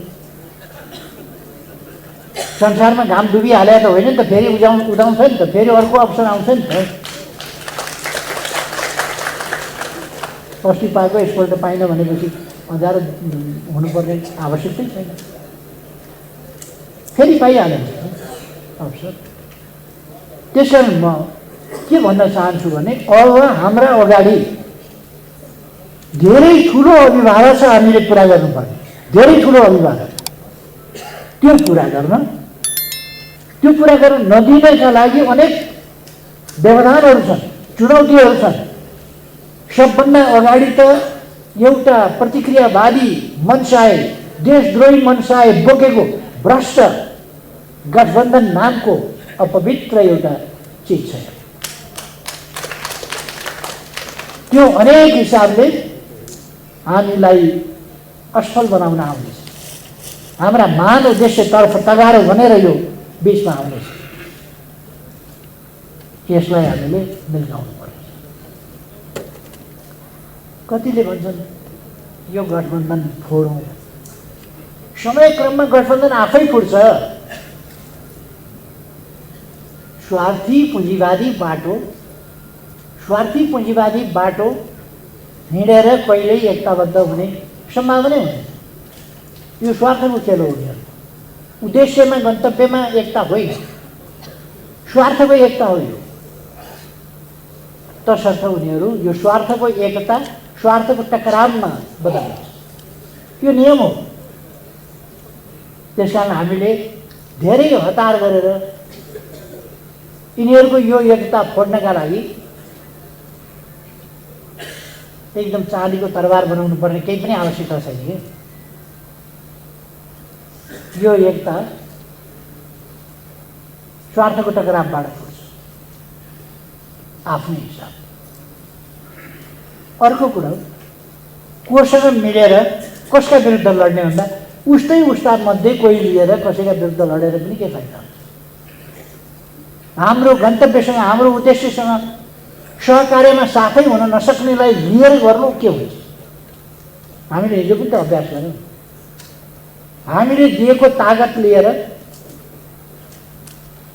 संसारमा घाम डुबिहाले त होइन नि त, फेरि उदाउँछ नि त, फेरि अर्को अवसर आउँछ नि त। अस्ति पाएको यसपल्ट पाइन भनेपछि अँध्यारो हुनुपर्ने आवश्यकतै छैन, फेरि पाइहाल्यो अवसर। त्यसकारण म के भन्न चाहन्छु भने अब हाम्रा अगाडि धेरै ठुलो अभिभावक छ, हामीले पुरा गर्नुपर्ने धेरै ठुलो अभिभावक। त्यो पुरा गर्न नदिनका लागि अनेक व्यवधानहरू छन्, चुनौतीहरू छन्। सबभन्दा अगाडि त एउटा प्रतिक्रियावादी मनसाय, देशद्रोही मनसाय बोकेको भ्रष्ट गठबन्धन नामको अपवित्र एउटा चिज छ। त्यो अनेक हिसाबले हामीलाई असफल बनाउन आउनेछ, हाम्रा महान उद्देश्यतर्फ तगारो भनेर यो बिचमा आउनेछ। यसलाई हामीले मिल्काउनु पर्छ। कतिले भन्छन् यो गठबन्धन फोडौँ, समयक्रममा गठबन्धन आफै फुट्छ। स्वार्थी पुँजीवादी बाटो हिँडेर कहिल्यै एकताबद्ध हुने सम्भावना हुँदैन। यो स्वार्थको खेल हो। उद्देश्यमा गन्तव्यमा एकता होइन, स्वार्थको एकता हो यो। तसर्थ उनीहरू यो स्वार्थको एकता स्वार्थको टकरावमा बदल्छ। यो नियम हो। त्यसकारण हामीले धेरै हतार गरेर यिनीहरूको यो एकता फोड्नका लागि एकदम चाँदीको तरबार बनाउनु पर्ने केही पनि आवश्यकता छैन। यो एकता स्वार्थको टकरावबाट फुट्छ आफ्नै हिसाब। अर्को कुरा, कोसँग मिलेर कसका विरुद्ध लड्ने भन्दा उस्ताद मध्ये कोही लिएर कसैका विरुद्ध लडेर पनि के फाइदा हुन्छ। हाम्रो गन्तव्यसँग, हाम्रो उद्देश्यसँग सहकार्यमा साथै हुन नसक्नेलाई लिएर गर्नु के हुन्छ? हामीले हिजो पनि त अभ्यास गऱ्यौँ। हामीले दिएको तागत लिएर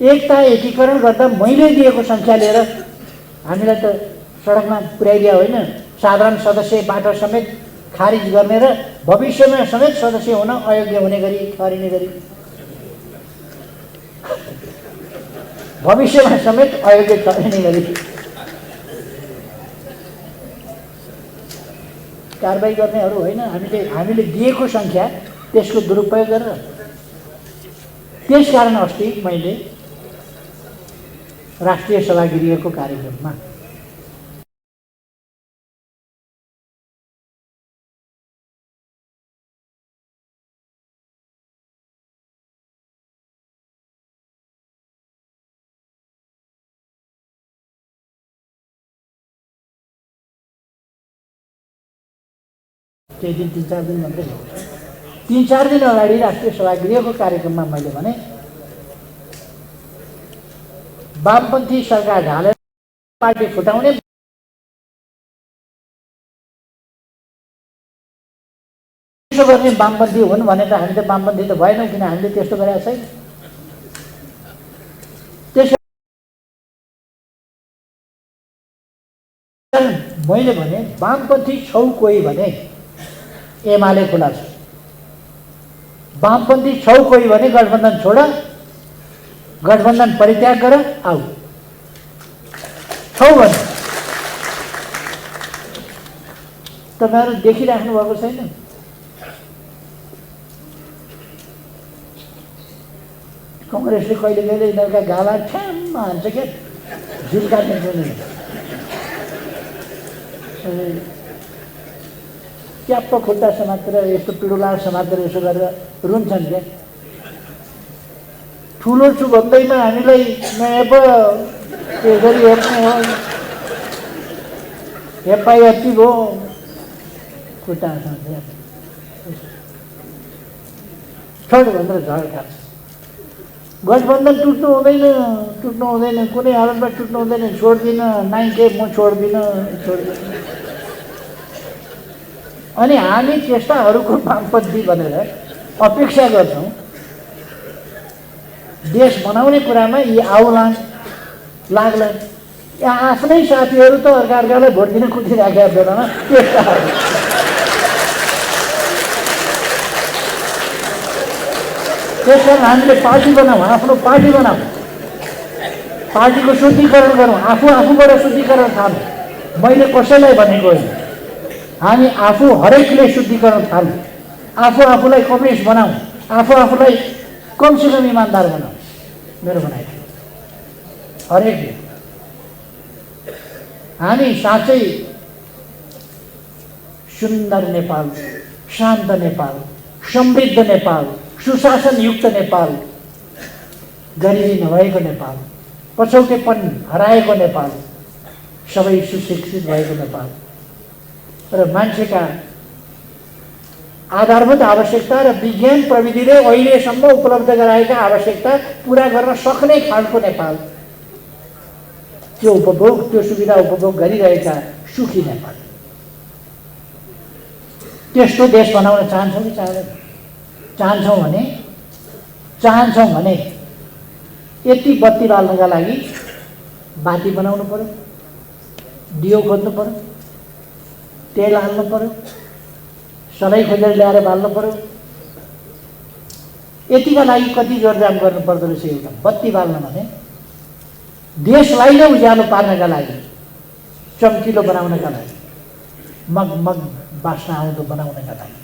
एकता एकीकरण गर्दा मैले दिएको सङ्ख्या लिएर हामीलाई त सडकमा पुर्याइदिया होइन, साधारण सदस्यबाट समेत खारिज गर्ने र भविष्यमा समेत सदस्य हुन अयोग्य हुने गरी ठहरिने गरी, भविष्यमा समेत अयोग्य ठहरिने गरी कारबाही गर्नेहरू होइन। हामीले दिएको सङ्ख्या त्यसको दुरुपयोग गरेर। त्यसकारण अस्ति मैले राष्ट्रिय सभागृहको कार्यक्रममा केही दिन 3-4 दिन मात्रै हो। 3-4 दिन अगाडि राष्ट्रिय सभागृहको कार्यक्रममा मैले भने वामपन्थी सरकार ढालेर पार्टी फुटाउने त्यसो गर्ने वामपन्थी हुन् भने त हामी त वामपन्थी त भएनौँ, किन हामीले त्यस्तो गरेका छैन। मैले भने वामपन्थी छौ कोही भने एमाले खुला छ, वामपन्थी छौ कोही भने गठबन्धन छोड, गठबन्धन परित्याग गर, आऊ। छौ भने तपाईँहरू देखिराख्नु भएको छैन? कङ्ग्रेसले कहिले कहिले यिनीहरूका गाला ठ्याम्मा हान्छ क्या, झिल्काट्ने च्याप्प खुट्टा समातेर यस्तो पिडुलार समातेर यसो गरेर रुन्छन् क्या। ठुलो छु भन्दैमा हामीलाई नयाँ यसरी हेर्ने हो, हेपाइ यति भयो खुट्टा छोड भनेर झड खान्छ। गठबन्धन टुट्नु हुँदैन, कुनै हालतमा टुट्नु हुँदैन। छोड्दिनँ नाइके, म छोड्दिनँ। अनि हामी त्यस्ताहरूको वामपन्थी भनेर अपेक्षा गर्छौँ। देश बनाउने कुरामा यी आउलान् लाग्लान्, यहाँ आफ्नै साथीहरू त अर्कालाई भोट दिन कुदिराखेका बेलामा त्यस कारण हामीले पार्टी बनाऊँ, आफ्नो पार्टी बनाऊँ, पार्टीको शुद्धिकरण गरौँ, आफूबाट शुद्धिकरण थालौँ। मैले कसैलाई भनेको होइन, हामी आफू हरेकले शुद्धिकरण थालौँ, आफूलाई कम्युनिस्ट बनाऊँ, आफूलाई कमसेकम इमान्दार बनाऊँ। मेरो भनाइ हरेकले हामी साँच्चै सुन्दर नेपाल, शान्त नेपाल, समृद्ध नेपाल, सुशासनयुक्त नेपाल, गरिबी नभएको नेपाल, पछौटेपन हराएको नेपाल, सबै सुशिक्षित भएको नेपाल र मान्छेका आधारभूत आवश्यकता र विज्ञान प्रविधिले अहिलेसम्म उपलब्ध गराएका आवश्यकता पुरा गर्न सक्ने खालको नेपाल, त्यो सुविधा उपभोग गरिरहेका सुखी नेपाल, त्यस्तो देश बनाउन चाहन्छौँ कि चाहँदैन? चाहन्छौँ भने यति बत्ती बाल्नका लागि बाती बनाउनु पर्यो, दियो खोज्नु पर्यो, तेल हाल्नु पर्यो, सधैँ खोजेर ल्याएर बाल्नु पर्यो। यतिका लागि कति जोरजाम गर्नु पर्दो रहेछ एउटा बत्ती बाल्न भने, देशलाई नै उज्यालो पार्नका लागि, चम्किलो बनाउनका लागि, मगमग बास्ना आउँदो बनाउनका लागि,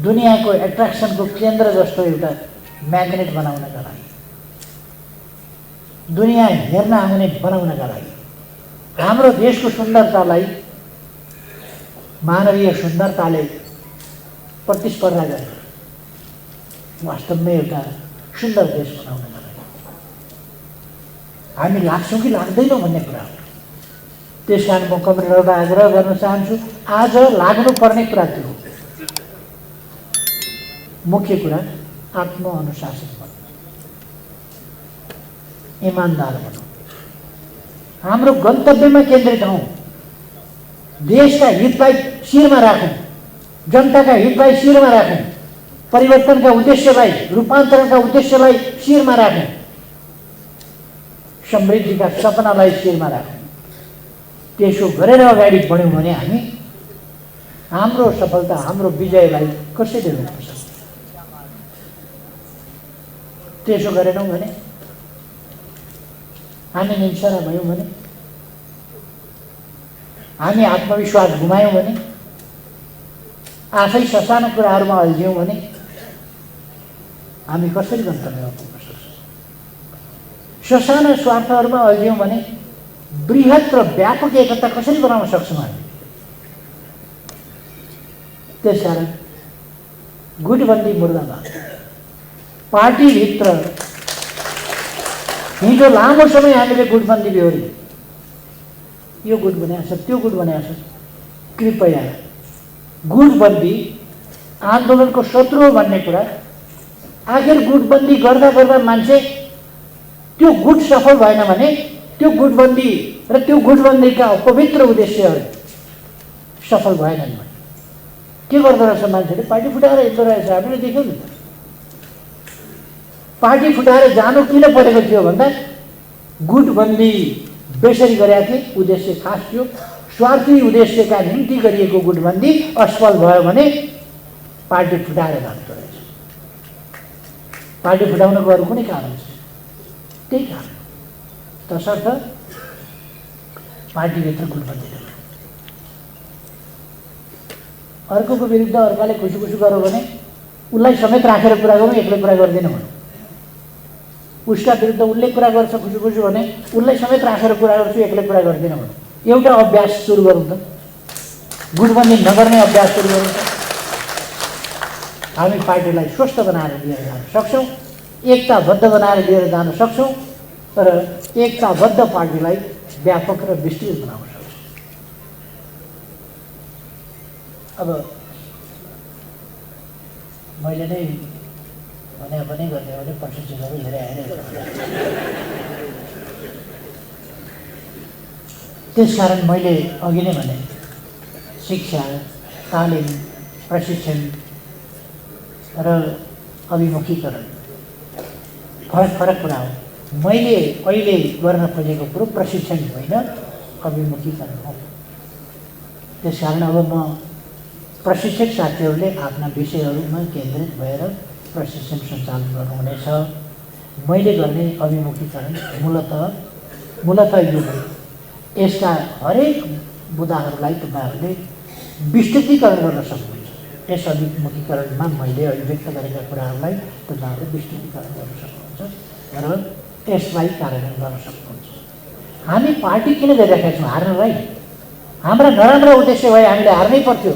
दुनियाँको एट्र्याक्सनको केन्द्र जस्तो एउटा म्याग्नेट बनाउनका लागि, दुनियाँ हेर्न आउने बनाउनका लागि, हाम्रो देशको सुन्दरतालाई मानवीय सुन्दरताले प्रतिस्पर्धा गरेर वास्तवमै एउटा सुन्दर देश बनाउनका लागि हामी लाग्छौँ कि लाग्दैनौँ भन्ने कुरा हो। त्यस कारण म कमरेडरलाई आग्रह गर्न चाहन्छु, आज लाग्नुपर्ने कुरा त्यो हो। मुख्य कुरा आत्मअनुशासन बन्नु, इमान्दार बन्नु, हाम्रो गन्तव्यमा केन्द्रित हौँ, देशका हितलाई शिरमा राखौँ, जनताका हितलाई शिरमा राखौँ, परिवर्तनका उद्देश्यलाई, रूपान्तरणका उद्देश्यलाई शिरमा राखौँ, समृद्धिका सपनालाई शिरमा राखौँ। त्यसो गरेर अगाडि बढ्यौँ भने हामी हाम्रो सफलता, हाम्रो विजयलाई कसैले रोक्न सक्दैन। त्यसो गरेनौँ भने, हामी निम्सरा भयौँ भने, हामी आत्मविश्वास गुमायौँ भने, आफै ससाना कुराहरूमा अल्झ्यौँ भने हामी कसरी गन्तव्यमा पुग्न सक्छौँ? ससाना स्वार्थहरूमा अल्झ्यौँ भने बृहत र व्यापक एकता कसरी बनाउन सक्छौँ हामी? त्यसकारण गुटबन्दी मुर्दाबाद, पार्टीभित्र हिजो लामो समय हामीले गुटबन्दी बेहोर्यौँ, यो गुट बनाएको छ, त्यो गुट बनाएको छ। कृपया गुटबन्दी आन्दोलनको शत्रु हो भन्ने कुरा, आखिर गुटबन्दी गर्दा गर्दा मान्छे त्यो गुट सफल भएन भने त्यो गुटबन्दी र त्यो गुटबन्दीका पवित्र उद्देश्यहरू सफल भएनन् भने के गर्दो रहेछ मान्छेले? पार्टी फुटाएर हिँड्दो रहेछ। हामीले देख्यौँ नि, पार्टी फुटाएर जानु किन परेको थियो भन्दा गुटबन्दी बेसरी गरेका थिए, उद्देश्य खास थियो। स्वार्थी उद्देश्यका निम्ति गरिएको गुटबन्दी असफल भयो भने पार्टी फुटाएर जानु रहेछ। पार्टी फुटाउनको अरू कुनै कारण छ? त्यही कारण। तसर्थ पार्टीभित्र गुटबन्दी गर्नु, अर्कोको विरुद्ध अर्काले खुसी गर्यो भने उसलाई समेत राखेर कुरा गरौँ, एक्लै कुरा गर्दैनौँ भनौँ। उसका विरुद्ध उसले कुरा गर्छ खुसी भने उसलाई समेत राखेर कुरा गर्छु, एक्लै कुरा गर्दिनँ भनौँ। एउटा अभ्यास सुरु गरौँ त, गुटबन्दी नगर्ने अभ्यास सुरु गरौँ त। हामी पार्टीलाई स्वस्थ बनाएर लिएर जान सक्छौँ, एकताबद्ध बनाएर लिएर जान सक्छौँ र एकताबद्ध पार्टीलाई व्यापक र विस्तृत बनाउन सक्छौँ। अब मैले नै भने गर्ने भने प्रशिक्षकहरू हेरे त्यसकारण मैले अघि नै भने शिक्षा, तालिम, प्रशिक्षण र अभिमुखीकरण फरक कुरा हो। मैले अहिले गर्न खोजेको कुरो प्रशिक्षण होइन, अभिमुखीकरण हो। त्यसकारण अब म प्रशिक्षक साथीहरूले आफ्ना विषयहरूमा केन्द्रित भएर प्रशिक्षण सञ्चालन गर्नुहुनेछ। मैले गर्ने अभिमुखीकरण मूलतः यो हो, यसका हरेक मुद्दाहरूलाई तपाईँहरूले विस्तृतीकरण गर्न सक्नुहुन्छ। यस अभिमुखीकरणमा मैले अभिव्यक्त गरेका कुराहरूलाई तपाईँहरूले विस्तृतीकरण गर्न सक्नुहुन्छ र यसलाई कार्यान्वयन गर्न सक्नुहुन्छ। हामी पार्टी किन गरिरहेका छौँ? हार्नलाई। हाम्रा नराम्रा उद्देश्य भए हामीले हार्नै पर्थ्यो,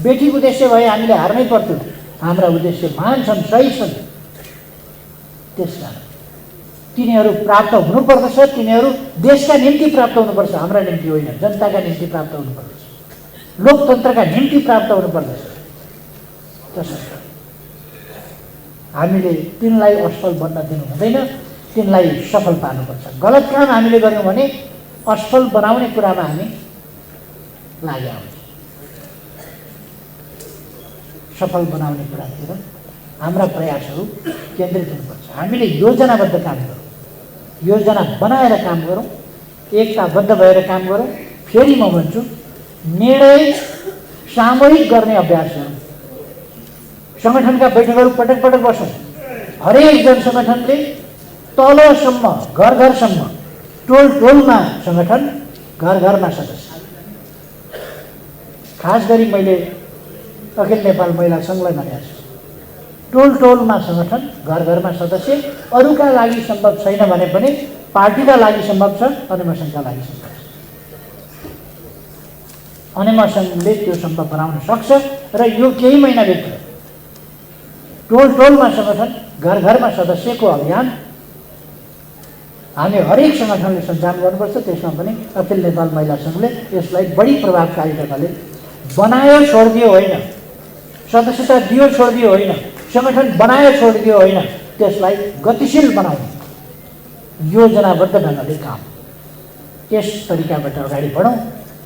बेठिक उद्देश्य भए हामीले हार्नै पर्थ्यो। हाम्रा उद्देश्य महान छन्, सही छन्। त्यसकारण तिनीहरू प्राप्त हुनुपर्दछ, तिनीहरू देशका निम्ति प्राप्त हुनुपर्छ, हाम्रा निम्ति होइन, जनताका निम्ति प्राप्त हुनुपर्दछ, लोकतन्त्रका निम्ति प्राप्त हुनुपर्दछ। त्यसर्थ हामीले तिनलाई असफल बन्न दिनु हुँदैन, तिनलाई सफल पार्नुपर्छ। गलत काम हामीले गर्यौँ भने असफल बनाउने कुरामा हामी लाग्या हुन्छ। सफल बनाउने कुरातिर हाम्रा प्रयासहरू केन्द्रित हुनुपर्छ। हामीले योजनाबद्ध काम गरौँ, योजना बनाएर काम गरौँ, एकताबद्ध भएर काम गरौँ। फेरि म भन्छु, निर्णय सामूहिक गर्ने अभ्यास गरौँ। सङ्गठनका बैठकहरू पटक पटक बसौँ। हरेक जनसङ्गठनले तलसम्म, घर घरसम्म, टोल टोलमा सङ्गठन, घर घरमा सदस्य। खास गरी मैले अखिल नेपाल महिला सङ्घलाई भनेको छु, टोल टोलमा सङ्गठन, घर घरमा सदस्य। अरूका लागि सम्भव छैन भने पनि पार्टीका लागि सम्भव छ, अनेम सङ्घका लागि सम्भव छ। अनेम सङ्घले त्यो सम्भव बनाउन सक्छ र यो केही महिनाभित्र टोल टोलमा सङ्गठन, घर घरमा सदस्यको अभियान हामी हरेक सङ्गठनले सञ्चालन गर्नुपर्छ। त्यसमा पनि अखिल नेपाल महिला सङ्घले यसलाई बढी प्रभावकारी ढङ्गले बनायो छोडिदियो होइन, सदस्यता दियो छोडिदियो होइन, सङ्गठन बनायो छोडिदियो होइन, त्यसलाई गतिशील बनाउने योजनाबद्ध ढङ्गले काम। यस तरिकाबाट अगाडि बढौँ।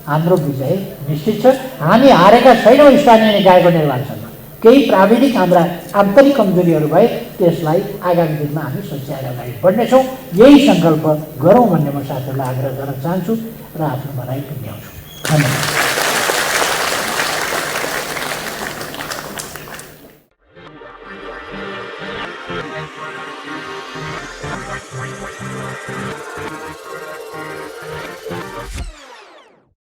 हाम्रो विजय निश्चित छ। हामी हारेका छैनौँ स्थानीय निकायको निर्वाचनमा। केही प्राविधिक हाम्रा आन्तरिक कमजोरीहरू भए त्यसलाई आगामी दिनमा हामी सोच्याएर अगाडि बढ्नेछौँ। यही सङ्कल्प गरौँ भन्ने म साथीहरूलाई आग्रह गर्न चाहन्छु र आफ्नो भनाइ टुङ्ग्याउँछु। धन्यवाद। We'll be right back.